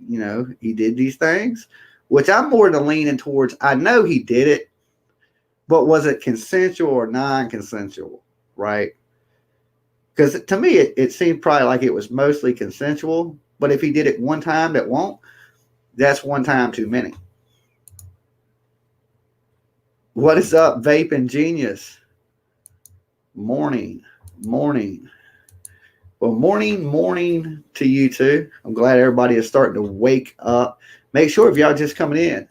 he did these things, which I'm more than leaning towards. I know he did it, but was it consensual or non-consensual, right? Because to me, it seemed probably like it was mostly consensual. But if he did it one time that won't, that's one time too many. What is up, Vaping Genius? Morning. Well, morning to you too. I'm glad everybody is starting to wake up. Make sure if y'all just coming in,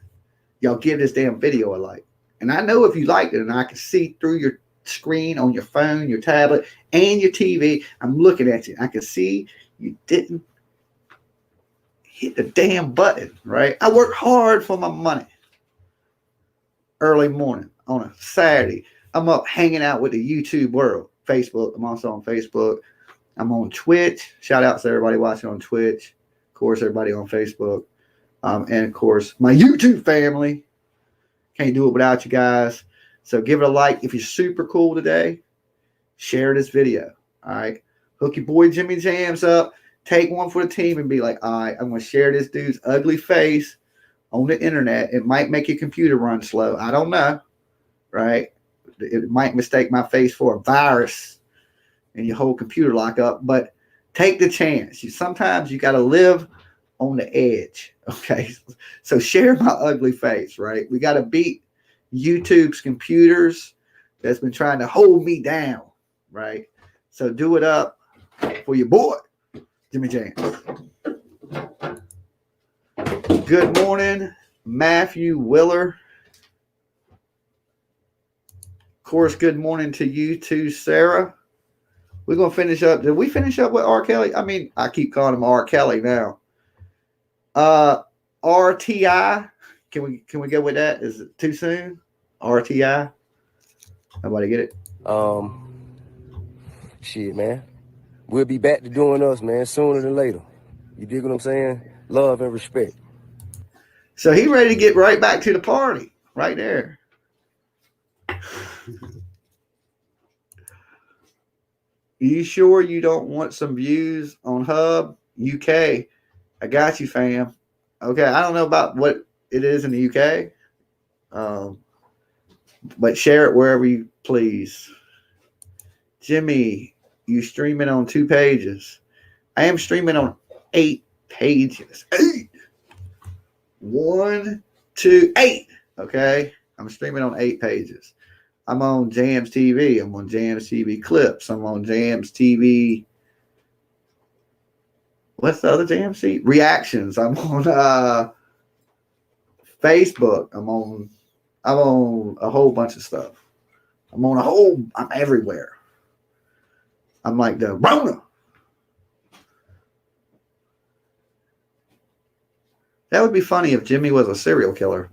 y'all give this damn video a like. And I know if you liked it, and I can see through your screen on your phone, your tablet, and your TV. I'm looking at you. I can see you didn't hit the damn button, right? I work hard for my money. Early morning on a Saturday, I'm up hanging out with the YouTube world. Facebook. I'm also on Facebook. I'm on Twitch. Shout out to everybody watching on Twitch. Of course, everybody on Facebook. And of course, my YouTube family. Can't do it without you guys. So give it a like if you're super cool today. Share this video. All right. Hook your boy Jimmy Jams up. Take one for the team and be like, all right, I'm going to share this dude's ugly face on the internet. It might make your computer run slow. I don't know. Right. It might mistake my face for a virus and your whole computer lock up. But take the chance. Sometimes you got to live on the edge. Okay. So share my ugly face. Right. We got to beat YouTube's computers that's been trying to hold me down, right? So do it up for your boy, Jimmy James. Good morning, Matthew Willer. Of course, good morning to you too, Sarah. We're going to finish up. Did we finish up with R. Kelly? I mean, I keep calling him R. Kelly now. RTI. Can we go with that? Is it too soon? RTI. Nobody get it? Shit, man. We'll be back to doing us, man, sooner than later. You dig what I'm saying? Love and respect. So he ready to get right back to the party. Right there. You sure you don't want some views on Hub UK? I got you, fam. Okay, I don't know about what it is in the UK, but share it wherever you please. Jimmy, you streaming on 2 pages. I am streaming on 8 pages. 8. 1, 2, 8. Okay, I'm streaming on 8 pages. I'm on Jams TV. I'm on Jams TV Clips. I'm on Jams TV. What's the other Jams TV? Reactions. I'm on Facebook. I'm on a whole bunch of stuff. I'm everywhere. I'm like the Rona. That would be funny if Jimmy was a serial killer.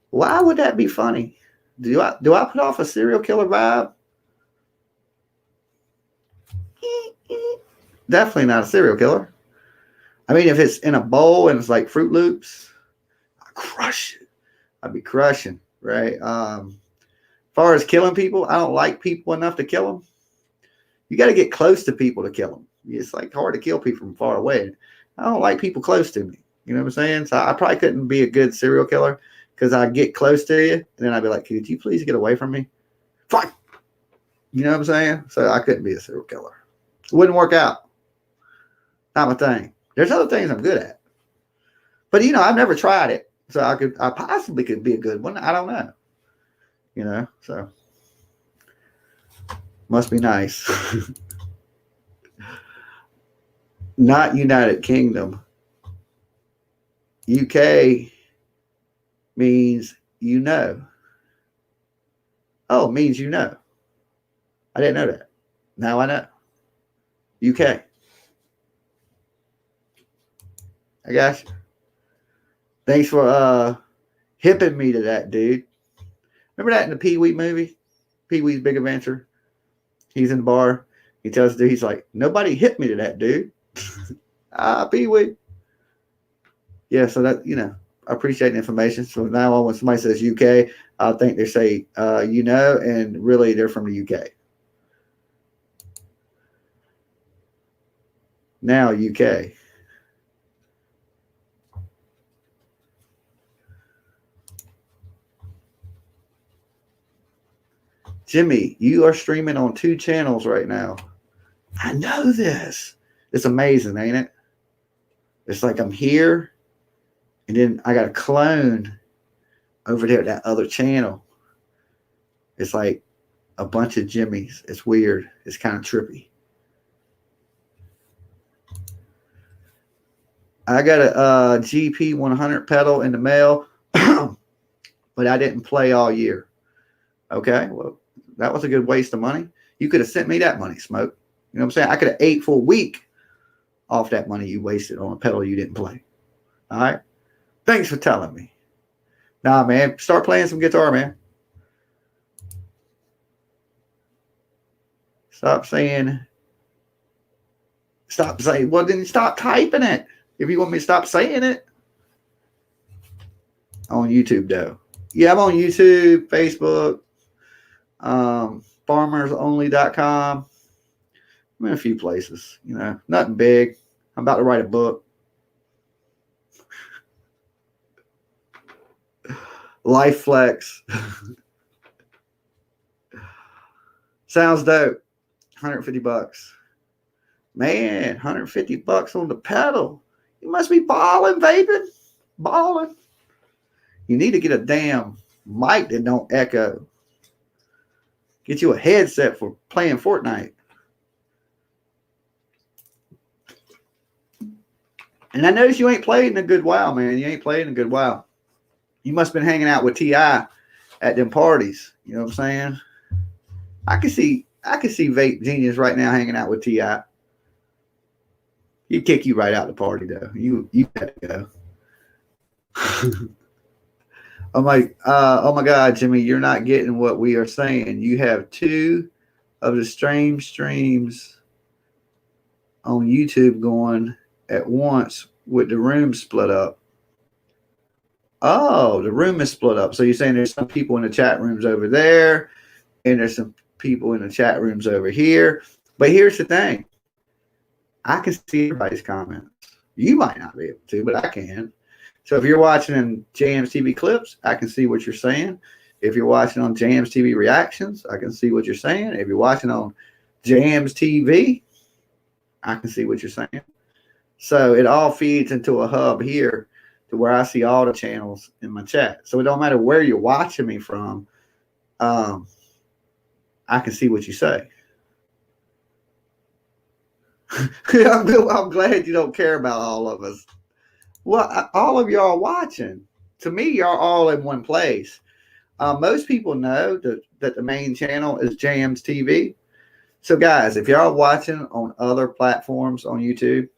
Why would that be funny? Do I put off a serial killer vibe? Definitely not a serial killer. I mean, if it's in a bowl and it's like Fruit Loops, I crush it. I'd be crushing, right? As far as killing people, I don't like people enough to kill them. You got to get close to people to kill them. It's like hard to kill people from far away. I don't like people close to me. You know what I'm saying? So I probably couldn't be a good serial killer because I get close to you and then I'd be like, could you please get away from me? Fine. You know what I'm saying? So I couldn't be a serial killer. It wouldn't work out. Not my thing. There's other things I'm good at. But, I've never tried it. So I possibly could be a good one. I don't know. So must be nice. Not United Kingdom. UK means you know. Oh, it means you know. I didn't know that. Now I know. UK. I got you. Thanks for hipping me to that, dude. Remember that in the Pee-wee movie? Pee-wee's Big Adventure? He's in the bar. He tells the dude, he's like, nobody hit me to that, dude. Pee-wee. Yeah, so that, I appreciate the information. So now on, when somebody says UK, I think they say, and really they're from the UK. Now UK. Jimmy, you are streaming on 2 channels right now. I know this. It's amazing, ain't it? It's like I'm here, and then I got a clone over there at that other channel. It's like a bunch of Jimmys. It's weird. It's kind of trippy. I got a GP 100 pedal in the mail, but I didn't play all year. Okay, well, that was a good waste of money. You could have sent me that money, Smoke. You know what I'm saying? I could have ate for a week off that money you wasted on a pedal you didn't play. All right? Thanks for telling me. Nah, man, start playing some guitar, man. Stop saying, well, then stop typing it. If you want me to stop saying it. On YouTube, though. Yeah, I'm on YouTube, Facebook, farmersonly.com. I'm in a few places, you know, nothing big. I'm about to write a book. Life Flex. Sounds dope. $150. Man, $150 on the pedal. You must be balling, vaping. Balling. You need to get a damn mic that don't echo. Get you a headset for playing Fortnite. And I noticed you ain't played in a good while, man. You ain't played in a good while. You must have been hanging out with T.I. at them parties. You know what I'm saying? I can see Vape Genius right now hanging out with T.I. He'd kick you right out the party, though. You got to go. I'm like, oh my God, Jimmy, you're not getting what we are saying. You have two of the streams on YouTube going at once with the room split up. Oh, the room is split up. So you're saying there's some people in the chat rooms over there, and there's some people in the chat rooms over here. But here's the thing. I can see everybody's comments. You might not be able to, but I can. So if you're watching in Jams TV clips, I can see what you're saying. If you're watching on Jams TV reactions, I can see what you're saying. If you're watching on Jams TV, I can see what you're saying. So it all feeds into a hub here to where I see all the channels in my chat. So it don't matter where you're watching me from. I can see what you say. I'm glad you don't care about all of us. Well, all of y'all watching. To me, y'all all in one place. Most people know that the main channel is Jams TV. So, guys, if y'all watching on other platforms on YouTube,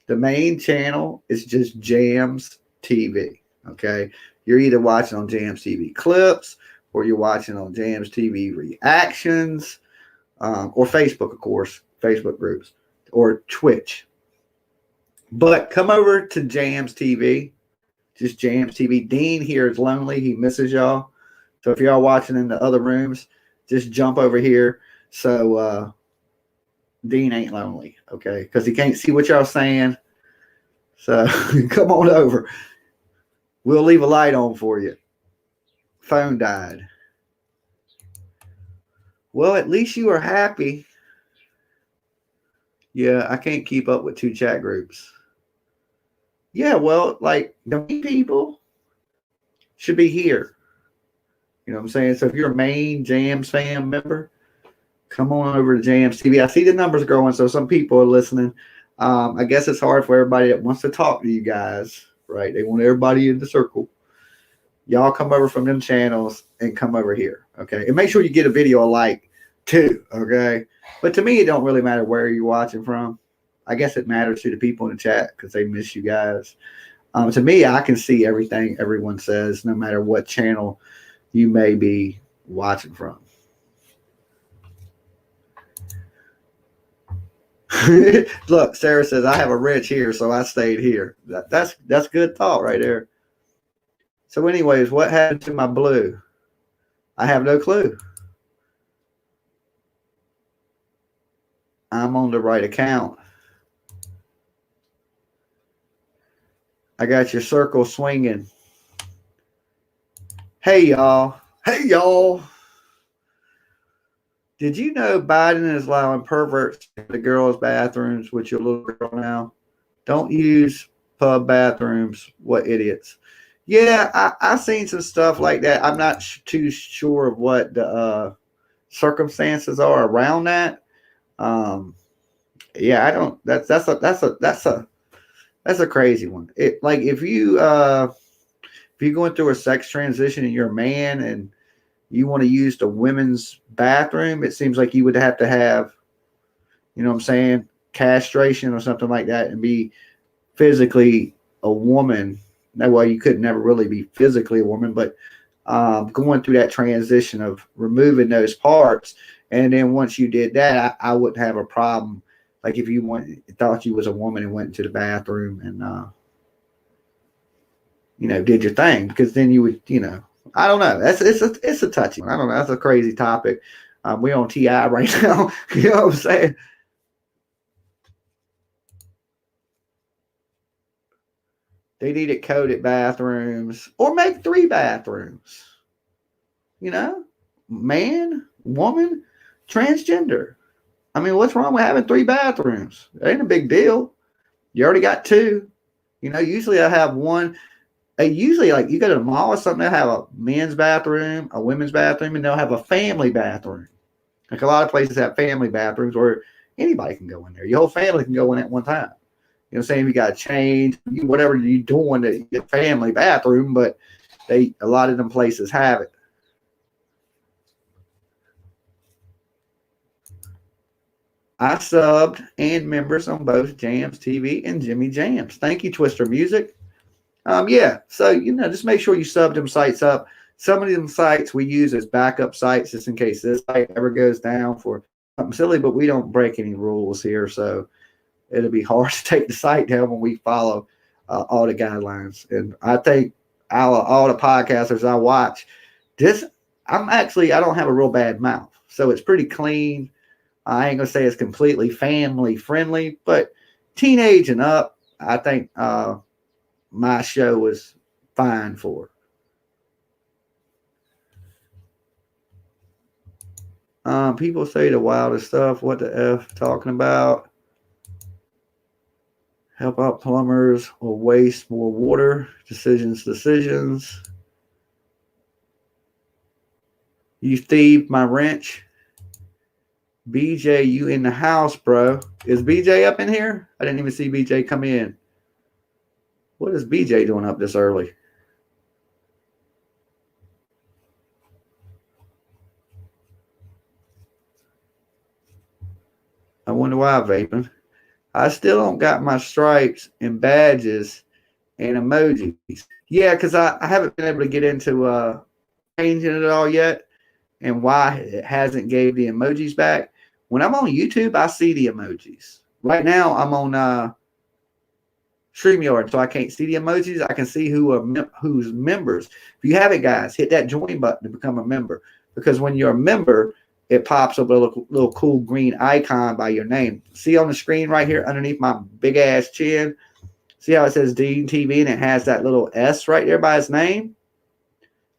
the main channel is just Jams TV. Okay, you're either watching on Jams TV clips, or you're watching on Jams TV reactions, or Facebook, of course, Facebook groups, or Twitch. But come over to Jams TV, just Jams TV. Dean here is lonely. He misses y'all. So if y'all watching in the other rooms, just jump over here. So Dean ain't lonely, okay? Because he can't see what y'all saying. So come on over. We'll leave a light on for you. Phone died. Well, at least you are happy. Yeah, I can't keep up with two chat groups. Yeah, well, like the main people should be here. You know what I'm saying? So if you're a main Jams fan member, come on over to Jams TV. I see the numbers growing, so some people are listening. I guess it's hard for everybody that wants to talk to you guys, right? They want everybody in the circle. Y'all come over from them channels and come over here, okay? And make sure you get a video like too, okay? But to me, it don't really matter where you're watching from. I guess it matters to the people in the chat because they miss you guys. To me, I can see everything everyone says, no matter what channel you may be watching from. Look, Sarah says, I have a wrench here, so I stayed here. That's good thought right there. So anyways, what happened to my blue? I have no clue. I'm on the right account. I got your circle swinging. Hey, y'all. Hey, y'all. Did you know Biden is allowing perverts in the girls' bathrooms with your little girl now? Don't use pub bathrooms. What idiots. Yeah, I seen some stuff like that. I'm not too sure of what the circumstances are around that. Um, yeah, I don't. That's a crazy one. It like if you're going through a sex transition and you're a man and you want to use the women's bathroom, it seems like you would have to have, you know what I'm saying, castration or something like that and be physically a woman. That way you could never really be physically a woman, but going through that transition of removing those parts. And then once you did that, I wouldn't have a problem. Like if you thought you was a woman and went into the bathroom and, did your thing, because then you would, I don't know. It's a touchy one. I don't know. That's a crazy topic. We're on TI right now. You know what I'm saying? They needed coded bathrooms or make 3 bathrooms. Man, woman, transgender. I mean, what's wrong with having 3 bathrooms? It ain't a big deal. You already got 2. Usually I have one. Usually, like you go to the mall or something, they'll have a men's bathroom, a women's bathroom, and they'll have a family bathroom. Like a lot of places have family bathrooms where anybody can go in there. Your whole family can go in at one time. Saying you got to change, whatever you're doing to get family bathroom, but a lot of them places have it. I subbed and members on both Jams TV and Jimmy Jams. Thank you, Twister Music. Yeah, so just make sure you sub them sites up. Some of them sites we use as backup sites just in case this site ever goes down for something silly, but we don't break any rules here, so it'll be hard to take the site down when we follow all the guidelines. And I think all the podcasters I watch, I don't have a real bad mouth, so it's pretty clean. I ain't gonna say it's completely family friendly, but teenage and up, I think my show was fine for. People say the wildest stuff. What the F talking about? Help out plumbers or waste more water. Decisions. You thieved my wrench. BJ, you in the house, bro. Is BJ up in here? I didn't even see BJ come in. What is BJ doing up this early? I wonder why vaping. I still don't got my stripes and badges and emojis. Yeah, because I haven't been able to get into changing it all yet and why it hasn't gave the emojis back. When I'm on YouTube, I see the emojis. Right now, I'm on StreamYard, so I can't see the emojis. I can see who's members. If you have it, guys, hit that join button to become a member. Because when you're a member, it pops up a little cool green icon by your name. See on the screen right here underneath my big ass chin? See how it says Dean TV and it has that little S right there by his name?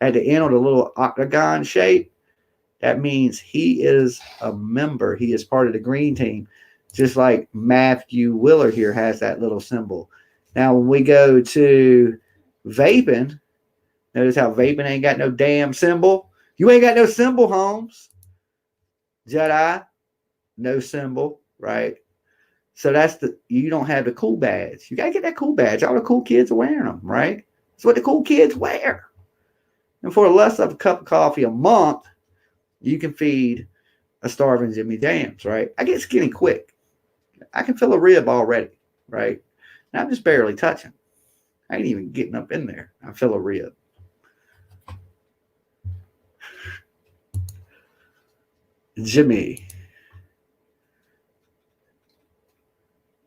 At the end of the little octagon shape? That means he is a member. He is part of the green team. Just like Matthew Willard here has that little symbol. Now, when we go to vaping, notice how vaping ain't got no damn symbol. You ain't got no symbol, Holmes. Jedi, no symbol, right? So you don't have the cool badge. You got to get that cool badge. All the cool kids are wearing them, right? That's what the cool kids wear. And for less of a cup of coffee a month, you can feed a starving Jimmy Jams, right? I get skinny quick. I can fill a rib already, right? And I'm just barely touching. I ain't even getting up in there. I fill a rib. Jimmy.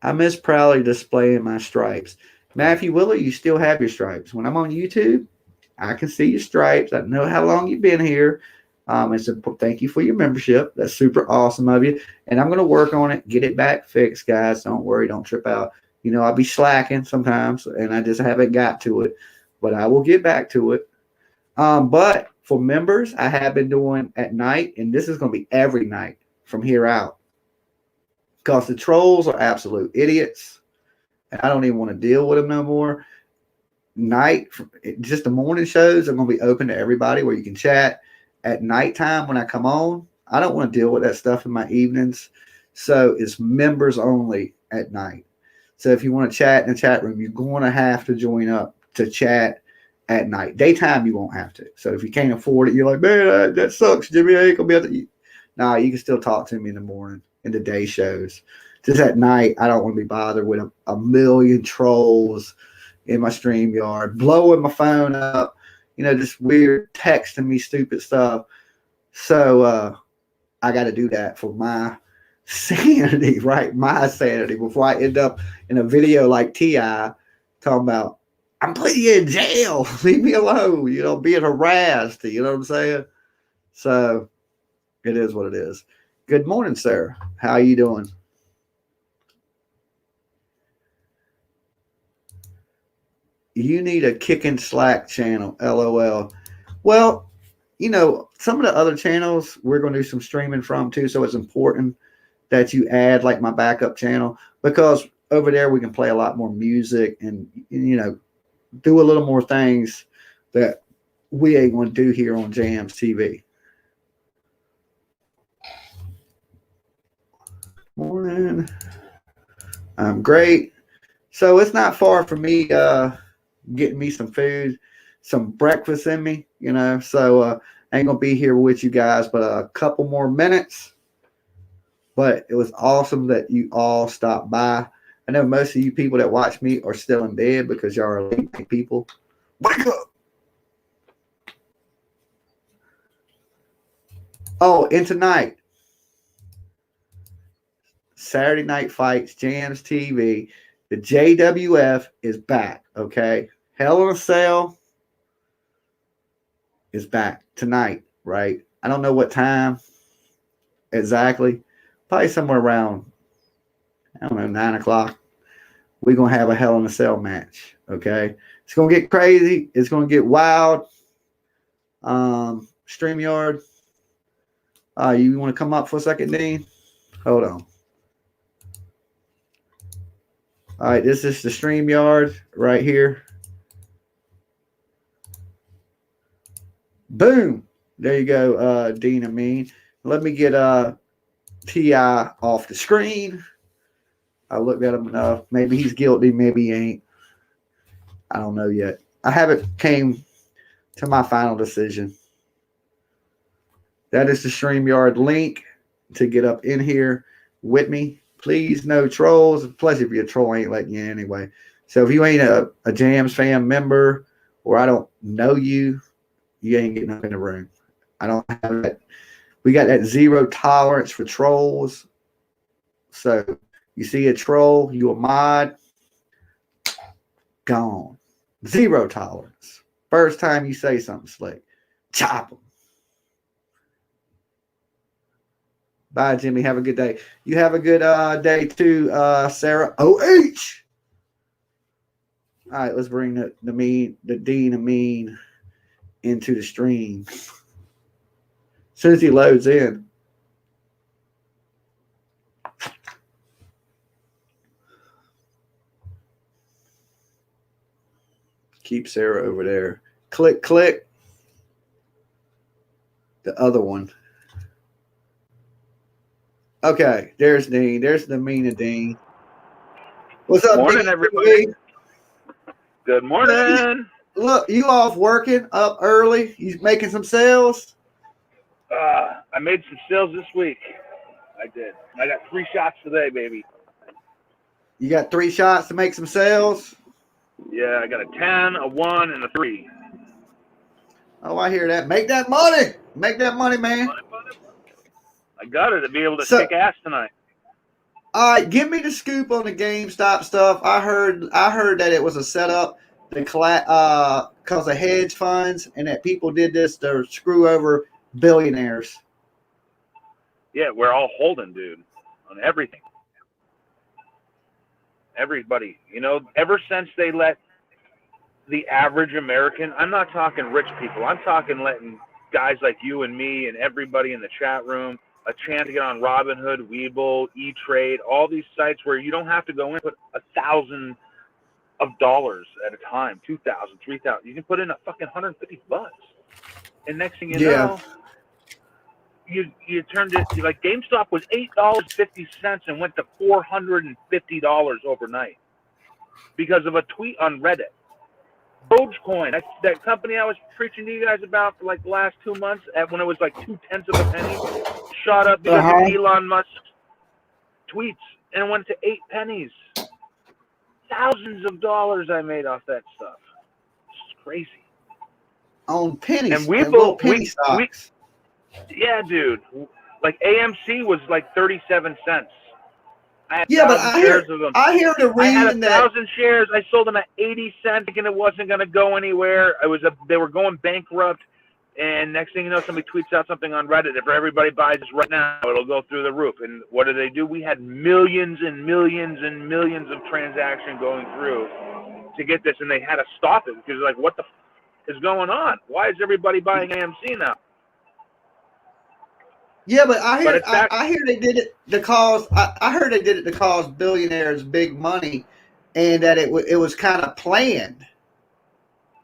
I miss proudly displaying my stripes. Matthew Willard, you still have your stripes. When I'm on YouTube, I can see your stripes. I know how long you've been here. Thank you for your membership. That's super awesome of you. And I'm going to work on it, get it back fixed, guys. Don't worry. Don't trip out. I'll be slacking sometimes, and I just haven't got to it. But I will get back to it. But for members, I have been doing at night, and this is going to be every night from here out because the trolls are absolute idiots. And I don't even want to deal with them no more. Night, just the morning shows are going to be open to everybody where you can chat. At nighttime when I come on, I don't want to deal with that stuff in my evenings. So it's members only at night. So if you want to chat in the chat room, you're going to have to join up to chat at night. Daytime, you won't have to. So if you can't afford it, you're like, man, that sucks, Jimmy. I ain't gonna be able to. Nah, you can still talk to me in the morning in the day shows. Just at night, I don't want to be bothered with a million trolls in my StreamYard, blowing my phone up, just weird texting me stupid stuff. So I got to do that for my sanity, right? My sanity before I end up in a video like T.I. talking about, I'm putting you in jail. Leave me alone. Being harassed. You know what I'm saying? So it is what it is. Good morning, sir. How you doing? You need a Kickin' Slack channel. LOL. Well, some of the other channels we're going to do some streaming from too. So it's important that you add like my backup channel because over there we can play a lot more music and do a little more things that we ain't going to do here on Jams TV. Morning. I'm great. So it's not far from me getting me some food, some breakfast in me, So I ain't going to be here with you guys but a couple more minutes. But it was awesome that you all stopped by. I know most of you people that watch me are still in bed because y'all are late people. Wake up! Oh, and tonight, Saturday Night Fights, Jams TV, the JWF is back, okay? Hell in a Cell is back tonight, right? I don't know what time exactly. Probably somewhere around, 9 o'clock. We're going to have a Hell in a Cell match, okay? It's going to get crazy. It's going to get wild. StreamYard. You want to come up for a second, Dean? Hold on. All right, this is the StreamYard right here. Boom. There you go, Dean Amin. Let me get T.I. off the screen. I looked at him enough. Maybe he's guilty. Maybe he ain't. I don't know yet. I haven't came to my final decision. That is the StreamYard link to get up in here with me. Please, no trolls. Plus, if you're a troll, I ain't letting you in anyway. So if you ain't a Jams fan member or I don't know you, you ain't getting up in the room. I don't have that. We got that zero tolerance for trolls. So you see a troll, you a mod, gone. Zero tolerance. First time you say something slick, chop them. Bye, Jimmy. Have a good day. You have a good day too, Sarah. OH. All right, let's bring the Dean Amin into the stream. As soon as he loads in. Keep Sarah over there. Click, click. The other one. Okay, there's Dean. There's the mean of Dean. What's up, morning, Dean? everybody? Good morning. Look, you off working up early? You making some sales? I made some sales this week. I did. I got 3 shots today, baby. You got 3 shots to make some sales? Yeah, I got a 10, a 1, and a 3. Oh, I hear that. Make that money. Make that money, man. I got it to be able to kick ass tonight. All right, give me the scoop on the GameStop stuff. I heard that it was a setup because of hedge funds and that people did this to screw over billionaires. Yeah, we're all holding, dude, on everything. Everybody. Ever since they let the average American, I'm not talking rich people. I'm talking letting guys like you and me and everybody in the chat room a chance to get on Robinhood, Webull, E-Trade, all these sites where you don't have to go in and put $1,000 at a time, 2,000, 3,000. You can put in a fucking $150, and next thing you know, you turned it, like GameStop was $8.50 and went to $450 overnight because of a tweet on Reddit. Dogecoin, that company I was preaching to you guys about for like the last 2 months, when it was like 0.2 of a penny, shot up because of Elon Musk's tweets and went to 8 pennies. Thousands of dollars I made off that stuff. It's crazy. On pennies and we little penny stocks. Yeah, dude. Like AMC was like 37 cents. I had Yeah, but I hear the reason I had that 1,000 shares. I sold them at 80 cents, thinking it wasn't going to go anywhere. They were going bankrupt, and next thing you know, somebody tweets out something on Reddit. If everybody buys this right now, it'll go through the roof. And what do they do? We had millions and millions and millions of transactions going through to get this, and they had to stop it because like, what the is going on? Why is everybody buying AMC now? Yeah, but I hear they did it to cause. I heard they did it to cause billionaires big money, and that it was kind of planned.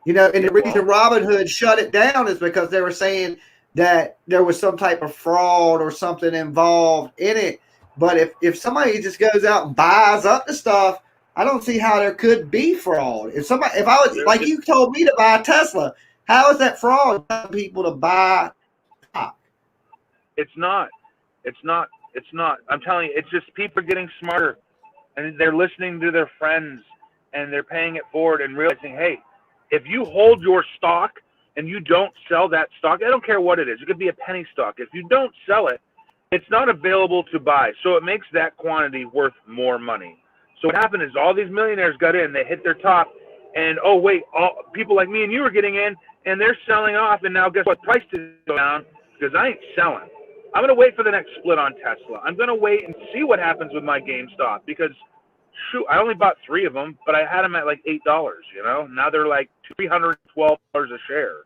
You know, and the reason Robinhood shut it down is because they were saying that there was some type of fraud or something involved in it. But if somebody just goes out and buys up the stuff, I don't see how there could be fraud. If I was like you told me to buy a Tesla, how is that fraud telling people to buy? It's not. I'm telling you, it's just people are getting smarter, and they're listening to their friends, and they're paying it forward and realizing, hey, if you hold your stock and you don't sell that stock, I don't care what it is. It could be a penny stock. If you don't sell it, it's not available to buy. So it makes that quantity worth more money. So what happened is all these millionaires got in, they hit their top, and oh wait, people like me and you are getting in, and they're selling off, and now guess what? Price is down because I ain't selling. I'm going to wait for the next split on Tesla. I'm going to wait and see what happens with my GameStop because, shoot, I only bought 3 of them, but I had them at like $8, you know? Now they're like $312 a share.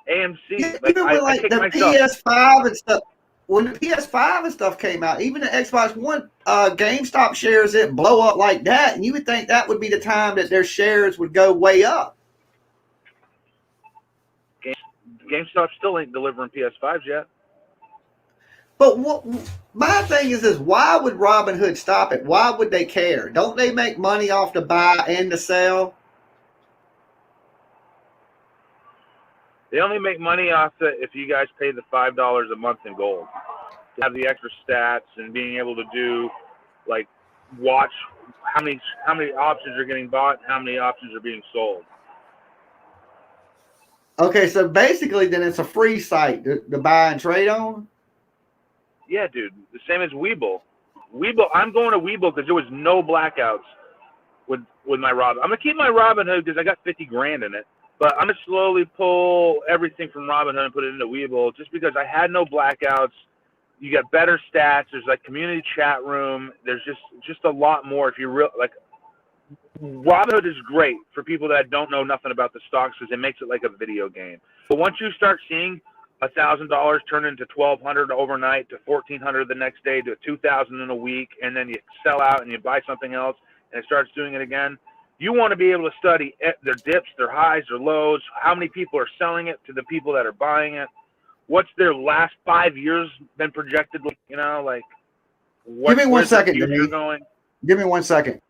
AMC, yeah, like, even with the PS5 and stuff, when the PS5 and stuff came out, even the Xbox One, GameStop shares didn't blow up like that, and you would think that would be the time that their shares would go way up. GameStop still ain't delivering PS5s yet. But my thing is why would Robinhood stop it? Why would they care? Don't they make money off the buy and the sell? They only make money off it if you guys pay the $5 a month in gold. To have the extra stats and being able to do, like, watch how many options are getting bought and how many options are being sold. Okay, so basically then it's a free site to buy and trade on? Yeah, dude. The same as Webull. I'm going to Webull because there was no blackouts with my Robinhood. I'm gonna keep my Robinhood because I got 50 grand in it. But I'm gonna slowly pull everything from Robinhood and put it into Webull just because I had no blackouts. You get better stats. There's like community chat room. There's just a lot more. If you like, Robinhood is great for people that don't know nothing about the stocks because it makes it like a video game. But once you start seeing $1,000 turn into $1,200 overnight to $1,400 the next day to $2,000 in a week, and then you sell out and you buy something else and it starts doing it again. You want to be able to study their dips, their highs, their lows, how many people are selling it to the people that are buying it, what's their last 5 years been projected, you know, like give me 1 second, Denise. Going? Give me 1 second.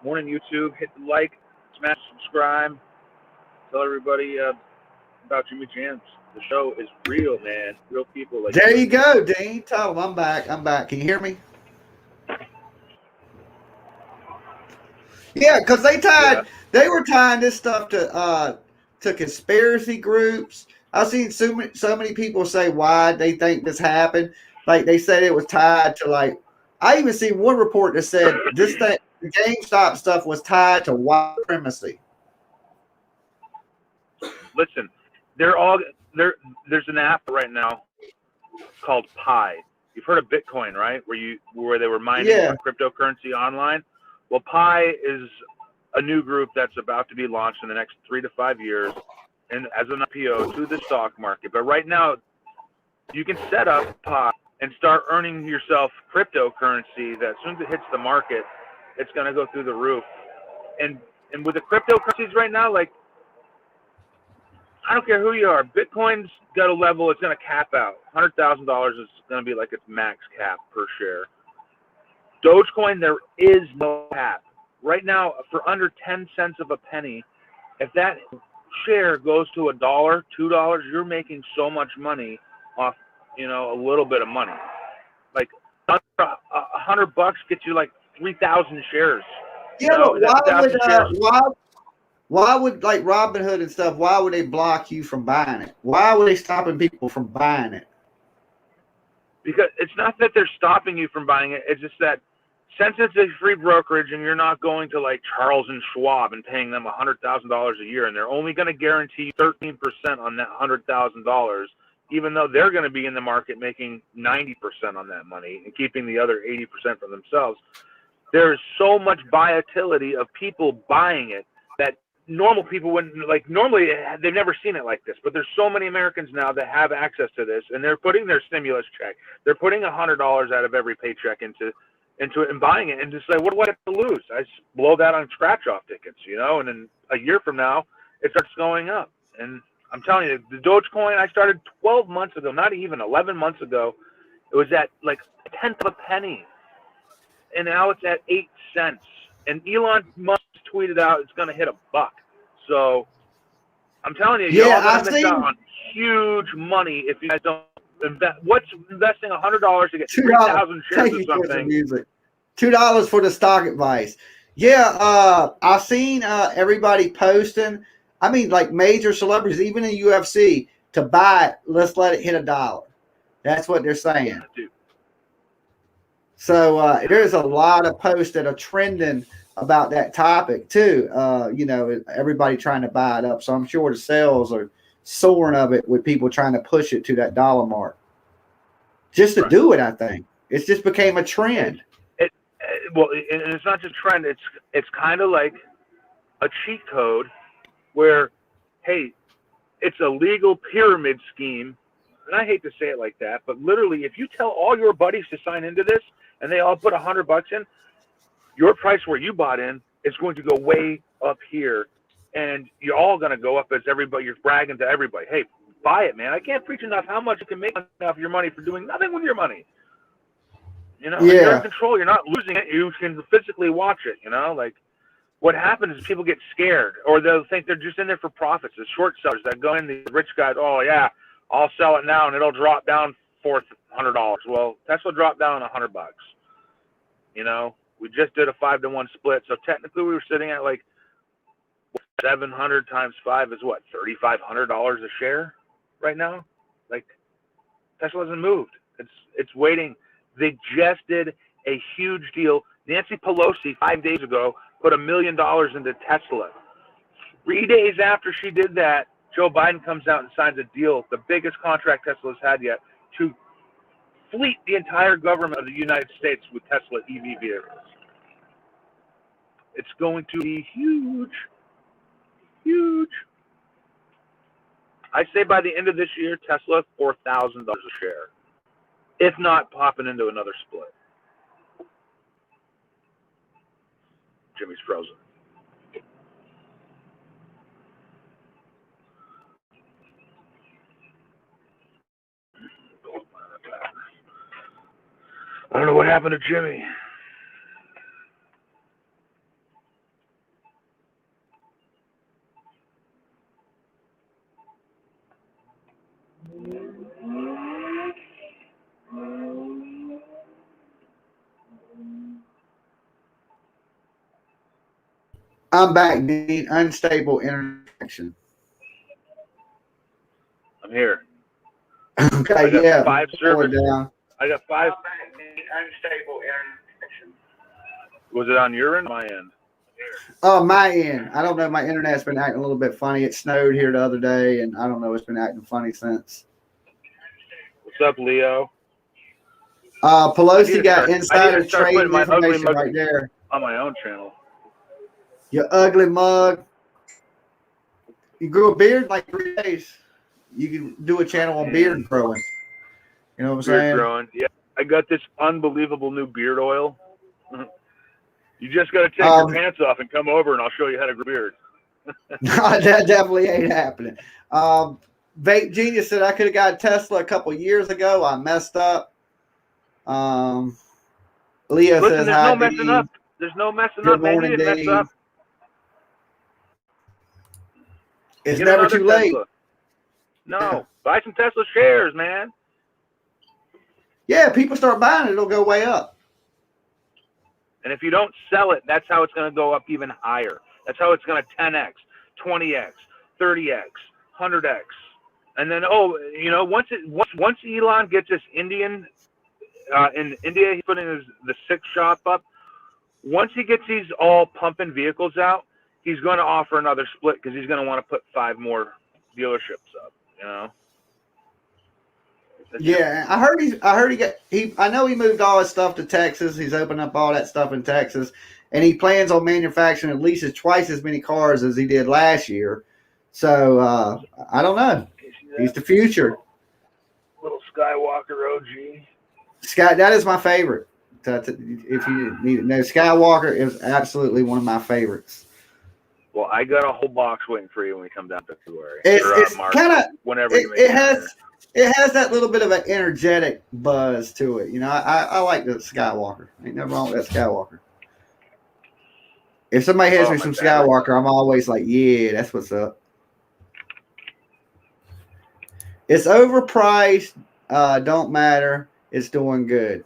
Morning, YouTube. Hit the like, smash subscribe, tell everybody about Jimmy Jams. The show is real, man. Real people. Like there you go, Dean. Tell them I'm back. Can you hear me? Yeah, because they were tying this stuff to conspiracy groups. I've seen so many people say why they think this happened. Like they said it was tied to like I even see one report that said this thing, the GameStop stuff was tied to white supremacy. Listen, there's an app right now called Pi. You've heard of Bitcoin, right? Where they were mining for cryptocurrency online. Well, Pi is a new group that's about to be launched in the next 3 to 5 years, and as an IPO to the stock market. But right now, you can set up Pi and start earning yourself cryptocurrency that as soon as it hits the market, it's going to go through the roof. And with the cryptocurrencies right now, like, I don't care who you are, Bitcoin's got a level, it's going to cap out. $100,000 is going to be like its max cap per share. Dogecoin, there is no cap. Right now, for under 10 cents of a penny, if that share goes to $1, $2, you're making so much money off, a little bit of money. Like $100 gets you like 3,000 shares. Yeah, but why would like Robinhood and stuff? Why would they block you from buying it? Why were they stopping people from buying it? Because it's not that they're stopping you from buying it. It's just that since it's a free brokerage and you're not going to like Charles and Schwab and paying them $100,000 a year, and they're only going to guarantee 13% on that $100,000, even though they're going to be in the market making 90% on that money and keeping the other 80% for themselves. There's so much volatility of people buying it that normal people wouldn't, like, normally they've never seen it like this, but there's so many Americans now that have access to this, and they're putting their stimulus check, they're putting $100 out of every paycheck into it and buying it, and just like, what do I have to lose? I just blow that on scratch off tickets, and then a year from now it starts going up. And I'm telling you, the Dogecoin, I started 12 months ago, not even 11 months ago. It was at like a tenth of a penny, and now it's at 8 cents. And Elon Musk tweeted out it's going to hit $1. So I'm telling you, you're all going to miss out on huge money if you guys don't invest. What's investing $100 to get 3,000 shares or something? $2 for the stock advice. Yeah, I've seen everybody posting. I mean, like major celebrities, even in UFC, to buy it, let's let it hit $1. That's what they're saying. Yeah, so there's a lot of posts that are trending about that topic too. Everybody trying to buy it up. So I'm sure the sales are soaring of it with people trying to push it to that $1 mark. Just to do it, I think. It's just became a trend. Well, and it's not just a trend. It's kind of like a cheat code where, hey, it's a legal pyramid scheme. And I hate to say it like that, but literally, if you tell all your buddies to sign into this and they all put $100 in, your price where you bought in is going to go way up here, and you're all going to go up as everybody. You're bragging to everybody, hey, buy it, man. I can't preach enough how much you can make off your money for doing nothing with your money. You're in control. You're not losing it. You can physically watch it. Like what happens is people get scared, or they'll think they're just in there for profits. The short sellers that go in, the rich guys, oh yeah, I'll sell it now and it'll drop down $400. Well, Tesla dropped down $100. We just did a 5-to-1 split, so technically we were sitting at like 700 times 5 is what, $3,500 a share right now. Like Tesla hasn't moved. It's waiting. They just did a huge deal. Nancy Pelosi 5 days ago put $1 million into Tesla. 3 days after she did that, Joe Biden comes out and signs a deal, the biggest contract Tesla's had yet, to fleet the entire government of the United States with Tesla EV vehicles. It's going to be huge, huge. I say by the end of this year, Tesla, $4,000 a share, if not popping into another split. Jimmy's frozen. I don't know what happened to Jimmy. I'm back, Dean. Unstable internet connection. I'm here. Okay, yeah. 5 servers. Down. I got 5. Unstable internet connection. Was it on your end or my end? Oh, my end. I don't know. My internet's been acting a little bit funny. It snowed here the other day, and I don't know. It's been acting funny since. What's up, Leo? Pelosi got I insider need to start trading putting my ugly information mug right there. on my own channel. Your ugly mug. You grew a beard in like 3 days. You can do a channel on beard growing. You know what I'm Beard saying? growing. Yeah, I got this unbelievable new beard oil. You just got to take your pants off and come over, and I'll show you how to grow a beard. No, that definitely ain't happening. Vape Genius said I could have got a Tesla a couple years ago. I messed up. Leo Listen, says, there's hi, no messing Dee. up. There's no messing Good up, man. You morning, didn't Dee. mess up. It's Get never another too late. Tesla. No, buy some Tesla shares, man. Yeah, people start buying it, it'll go way up. And if you don't sell it, that's how it's going to go up even higher. That's how it's going to 10x, 20x, 30x, 100x. And then, once Elon gets this in India, he's putting the 6th shop up. Once he gets these all pumping vehicles out, he's going to offer another split because he's going to want to put 5 more dealerships up. Yeah, I know he moved all his stuff to Texas. He's opened up all that stuff in Texas, and he plans on manufacturing at least twice as many cars as he did last year. So I don't know. He's the future. Little Skywalker OG. That is my favorite. If you need to know, Skywalker is absolutely one of my favorites. Well, I got a whole box waiting for you when we come down to February. It's kind of whenever it has that little bit of an energetic buzz to it. I like the Skywalker. Ain't nothing wrong with that Skywalker. If somebody hands me some Skywalker, I'm always like, yeah, that's what's up. It's overpriced. Don't matter. It's doing good.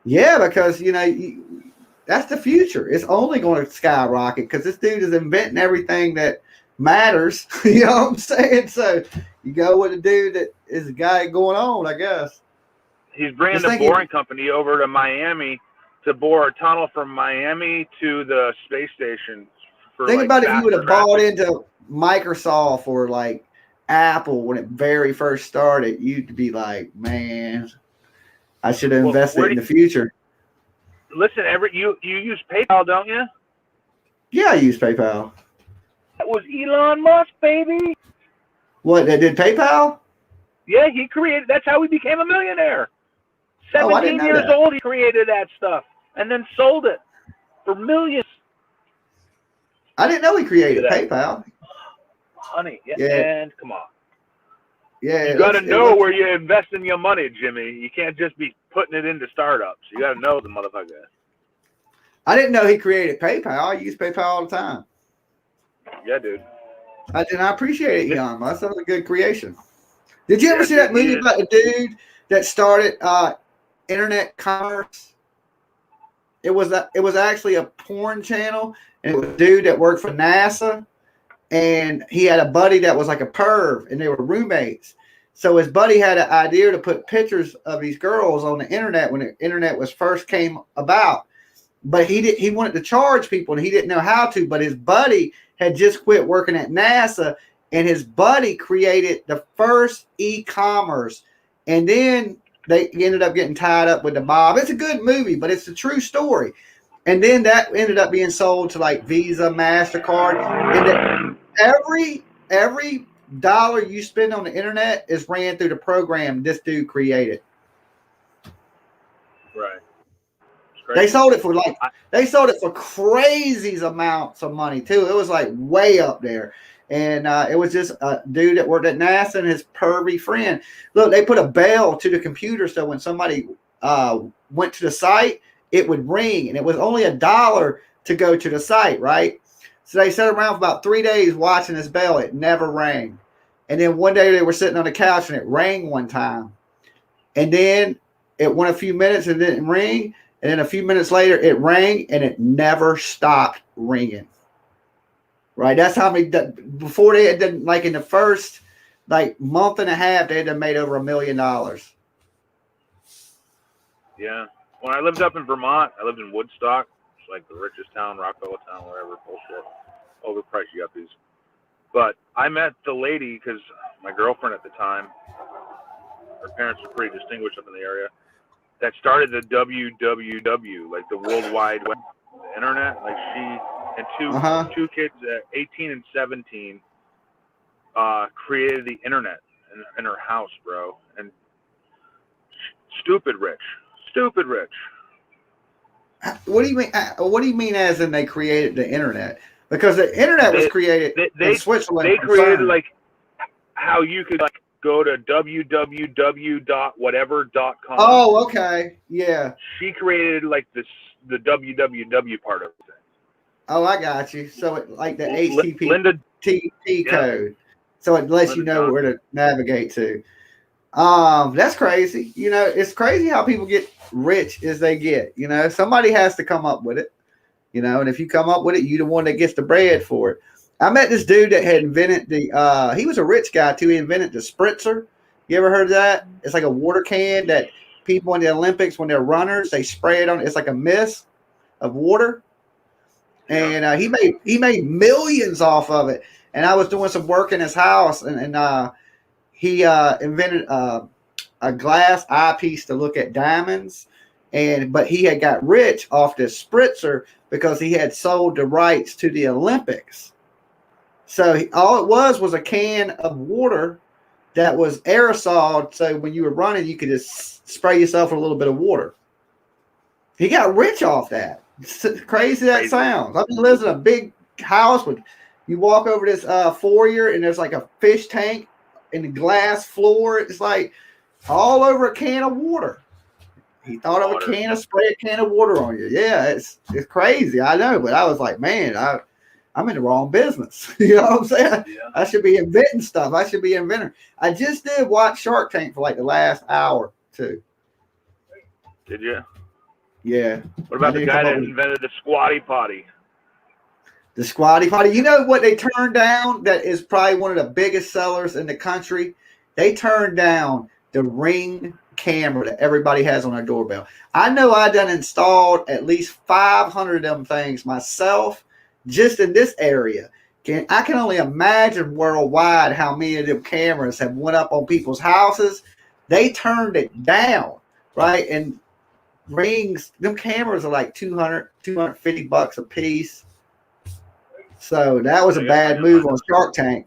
Yeah, because that's the future. It's only going to skyrocket because this dude is inventing everything that matters. You know what I'm saying? So you go with the dude that is the guy going on, I guess. He's bringing the boring company over to Miami to bore a tunnel from Miami to the space station. Think about if you would have bought into Microsoft or like Apple when it very first started, you'd be like, man, I should have invested in the future. Listen, you use PayPal, don't you? Yeah, I use PayPal. That was Elon Musk, baby. What, they did PayPal? Yeah, he created. That's how he became a millionaire. 17 years old, he created that stuff and then sold it for millions. I didn't know he created PayPal. Honey, and come on. Yeah, you got to know where you invest in your money, Jimmy. You can't just be putting it into startups. You got to know the motherfucker. I didn't know he created PayPal. I use PayPal all the time. Yeah, dude. I appreciate it, Elon Musk. That was a good creation. Did you ever see that movie about the dude that started internet commerce? It was actually a porn channel, and it was a dude that worked for NASA. And he had a buddy that was like a perv, and they were roommates. So his buddy had an idea to put pictures of these girls on the internet when the internet was first came about. But he wanted to charge people, and he didn't know how to. But his buddy had just quit working at NASA, and his buddy created the first e-commerce. And then they ended up getting tied up with the mob. It's a good movie, but it's a true story. And then that ended up being sold to like Visa, MasterCard, and every dollar you spend on the internet is ran through the program this dude created. Right. They sold it for crazy amounts of money too. It was like way up there. And it was just a dude that worked at NASA and his pervy friend. Look, they put a bell to the computer so when somebody went to the site, it would ring, and it was only $1 to go to the site, right? So they sat around for about 3 days watching this bell. It never rang. And then one day they were sitting on the couch and it rang one time. And then it went a few minutes and didn't ring. And then a few minutes later it rang and it never stopped ringing. Right? That's how many, before they had done, like in the first like month and a half, they had made over $1 million. Yeah. When I lived up in Vermont, I lived in Woodstock. It's like the richest town, Rockefeller town, whatever, bullshit. Overpriced yuppies. But I met the lady because my girlfriend at the time, her parents were pretty distinguished up in the area. that started the WWW, like the World Wide Web, the internet. Like she and two kids, 18 and 17, created the internet in her house, bro. And stupid rich. What do you mean? What do you mean as in they created the internet? Because the internet was created in Switzerland. They created like how you could like go to www.whatever.com. Oh, okay. Yeah. She created like the www part of it. Oh, I got you. So it like the HTTP Linda code. So it lets you know where to navigate to. That's crazy. You know, it's crazy how people get rich as they get. You know, somebody has to come up with it. You know, and if you come up with it, you're the one that gets the bread for it. I met this dude that had invented he was a rich guy too. He invented the spritzer. You ever heard of that? It's like a water can that people in the Olympics, when they're runners, they spray it on. It's like a mist of water. And he made millions off of it. And I was doing some work in his house, and he invented a glass eyepiece to look at diamonds. But he had got rich off this spritzer because he had sold the rights to the Olympics. So all it was a can of water that was aerosol. So when you were running, you could just spray yourself with a little bit of water. He got rich off that. It's crazy that sounds. I mean, he lives in a big house with. You walk over this foyer and there's like a fish tank in the glass floor. It's like all over a can of water. He thought of a can of spray a can of water on you. Yeah, it's crazy. I know, but I was like, man, I'm in the wrong business. You know what I'm saying? Yeah. I should be inventing stuff. I should be an inventor. I just did watch Shark Tank for like the last hour too. Did you? Yeah. What about the guy that invented the squatty potty? The squatty potty. You know what they turned down that is probably one of the biggest sellers in the country? They turned down the Ring camera that everybody has on their doorbell. I know I done installed at least 500 of them things myself just in this area. I can only imagine worldwide how many of them cameras have went up on people's houses. They turned it down, right? And Rings, them cameras are like $250 a piece. So that was a bad move on Shark Tank.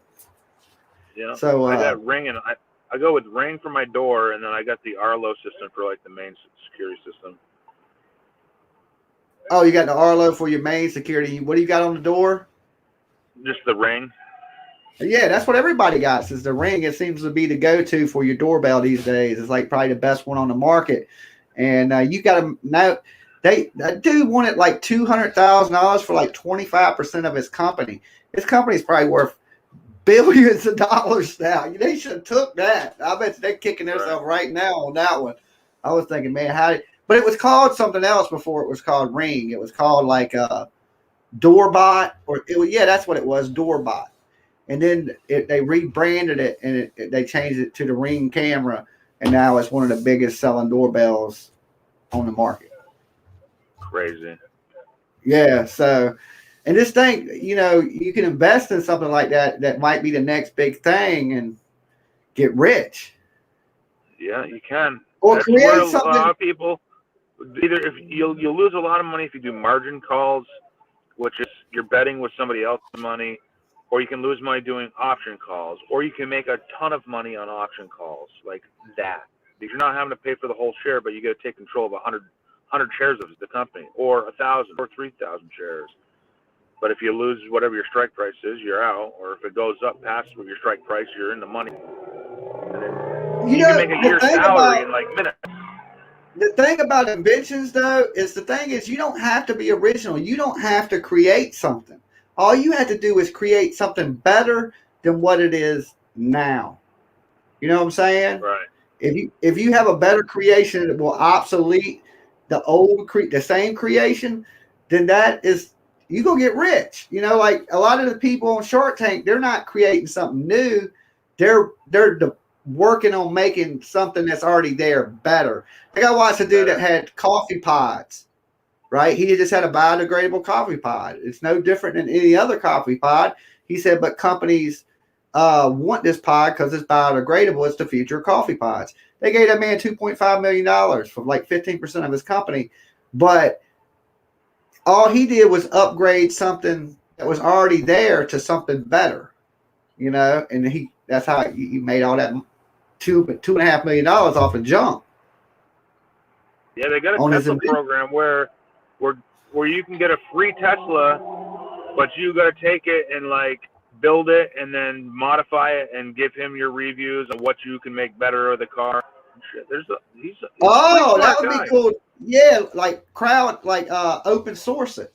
Yeah. So I got Ring, and I go with Ring for my door, and then I got the Arlo system for like the main security system. Oh, you got the Arlo for your main security. What do you got on the door? Just the Ring. Yeah, that's what everybody got. Is the Ring. It seems to be the go-to for your doorbell these days. It's like probably the best one on the market. And you got to know that dude wanted like $200,000 for like 25% of his company. His company's probably worth billions of dollars now. They should have took that. I bet they're kicking themselves right now on that one. I was thinking, man, but it was called something else before it was called Ring. It was called like Doorbot, that's what it was, Doorbot. And then they rebranded it, and they changed it to the Ring camera, and now it's one of the biggest selling doorbells on the market. Crazy. Yeah, so, and this thing, you can invest in something like that might be the next big thing and get rich. Yeah, you can. Or create something. A lot of people, either if you'll lose a lot of money if you do margin calls, which is you're betting with somebody else's money, or you can lose money doing option calls, or you can make a ton of money on option calls like that. Because you're not having to pay for the whole share, but you get to take control of 100 shares of the company, or 1,000 or 3,000 shares. But if you lose whatever your strike price is, you're out. Or if it goes up past your strike price, you're in the money. And then you can make a year's salary in like minutes. The thing about inventions, though, is you don't have to be original. You don't have to create something. All you have to do is create something better than what it is now. You know what I'm saying? Right. If you have a better creation that will obsolete the same creation, then you're going to get rich. Like a lot of the people on Shark Tank, they're not creating something new. They're working on making something that's already there better. Like I watched a dude that had coffee pods, right? He just had a biodegradable coffee pod. It's no different than any other coffee pod. He said, but companies want this pod because it's biodegradable. It's the future of coffee pods. They gave that man $2.5 million for like 15% of his company. But all he did was upgrade something that was already there to something better, you know, and that's how he made all that $2.5 million off of junk. Yeah, they got a Tesla program where you can get a free Tesla, but you got to take it and like build it and then modify it and give him your reviews on what you can make better of the car. He's that would be cool. Yeah, like open source it,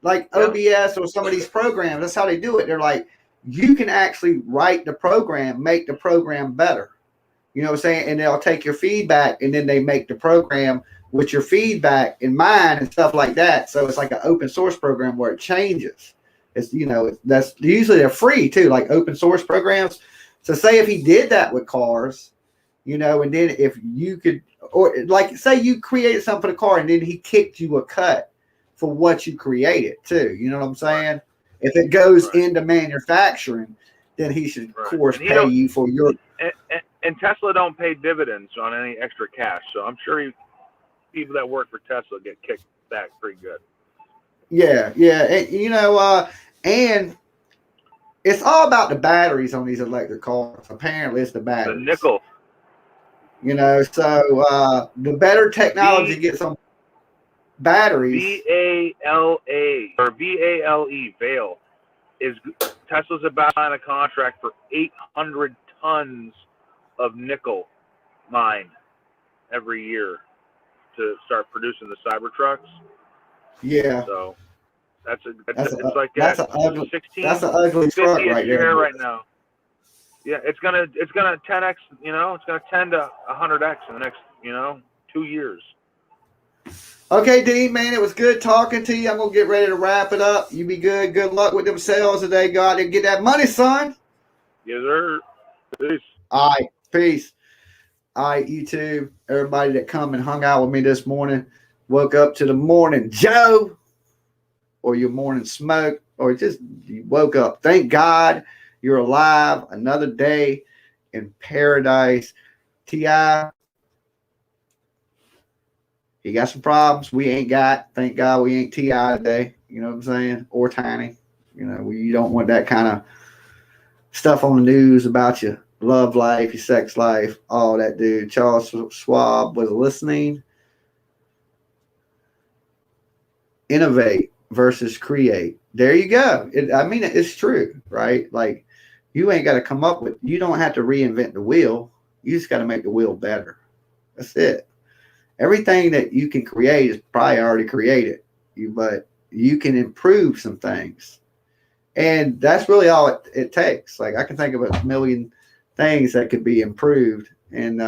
like OBS or some of these programs. That's how they do it. They're like, you can actually write the program, make the program better. You know what I'm saying? And they'll take your feedback and then they make the program with your feedback in mind and stuff like that. So it's like an open source program where it changes. It's, you know, that's usually they're free too, like open source programs. So say if he did that with cars, you know, and then if you could, or like say you created something for the car and then he kicked you a cut for what you created too. You know what I'm saying? If it goes into manufacturing, then he should, of course, pay you for your. And Tesla don't pay dividends on any extra cash, so I'm sure people that work for Tesla get kicked back pretty good. Yeah, and, you know, and it's all about the batteries on these electric cars. Apparently, it's the batteries. The nickel. You know, so the better technology gets on batteries. VALE is Tesla's about on a contract for 800 tons of nickel mine every year to start producing the Cybertrucks. Yeah. So that's an ugly truck right there right now. Yeah, it's gonna 10x. You know, it's gonna 10 to 100x in the next 2 years. Okay, Dean, man, it was good talking to you. I'm gonna get ready to wrap it up. You be good. Good luck with them sales today. Go out and get that money, son. Yes, sir. Peace. All right, peace. All right, YouTube, everybody that come and hung out with me this morning, woke up to the morning Joe, or your morning smoke, or just you woke up. Thank God you're alive. Another day in paradise. T.I., he got some problems we ain't got. Thank God we ain't T.I. today. You know what I'm saying? Or Tiny. You know, you don't want that kind of stuff on the news about your love life, your sex life, all that, dude. Charles Schwab was listening. Innovate versus create. There you go. It's true, right? Like, you ain't got to come up with, you don't have to reinvent the wheel. You just got to make the wheel better. That's it. Everything that you can create is probably already created, but you can improve some things. And that's really all it takes. Like, I can think of a million things that could be improved. And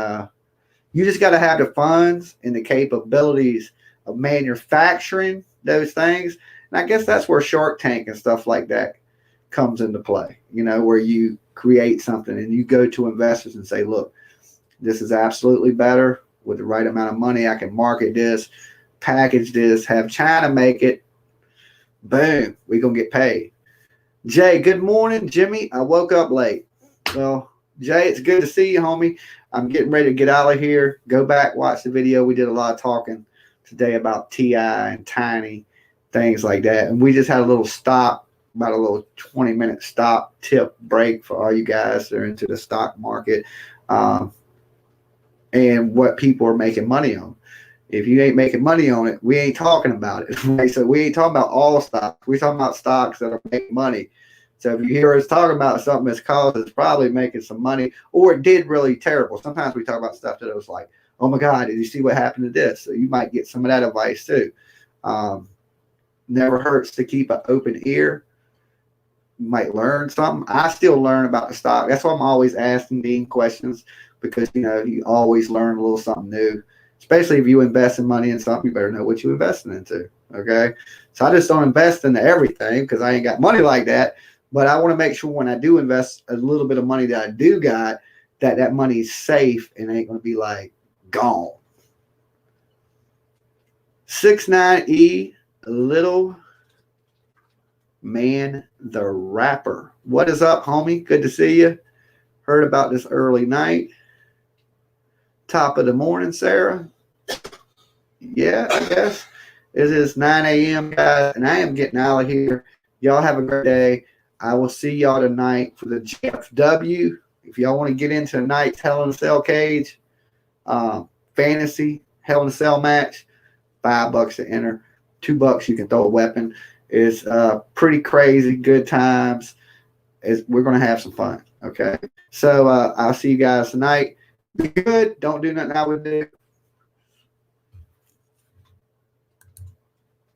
you just got to have the funds and the capabilities of manufacturing those things. And I guess that's where Shark Tank and stuff like that comes into play, you know, where you create something and you go to investors and say, look, this is absolutely better. With the right amount of money, I can market this, package this, have China make it. Boom, we're going to get paid. Jay, good morning. Jimmy, I woke up late. Well, Jay, it's good to see you, homie. I'm getting ready to get out of here. Go back, watch the video. We did a lot of talking today about T.I. and Tiny, things like that. And we just had a little stop, about a little 20-minute stop tip break for all you guys that are into the stock market. And what people are making money on. If you ain't making money on it, we ain't talking about it. Right? So we ain't talking about all stocks. We're talking about stocks that are making money. So if you hear us talking about something that's caused, it's probably making some money, or it did really terrible. Sometimes we talk about stuff that was like, oh my God, did you see what happened to this? So you might get some of that advice too. Never hurts to keep an open ear. You might learn something. I still learn about the stock. That's why I'm always asking Dean questions. Because, you know, you always learn a little something new, especially if you invest in money in something, you better know what you're investing into. Okay. So I just don't invest into everything because I ain't got money like that. But I want to make sure when I do invest a little bit of money that I do got, that money's safe and ain't going to be like gone. 69E, Little Man the Rapper. What is up, homie? Good to see you. Heard about this early night. top of the morning, Sarah. Yeah, I guess. It is 9 a.m., guys, and I am getting out of here. Y'all have a great day. I will see y'all tonight for the GFW. If y'all want to get into tonight's Hell in a Cell cage, fantasy Hell in a Cell match, $5 to enter. $2 you can throw a weapon. It's pretty crazy, good times. We're going to have some fun, okay? So I'll see you guys tonight. Be good. Don't do nothing I would do.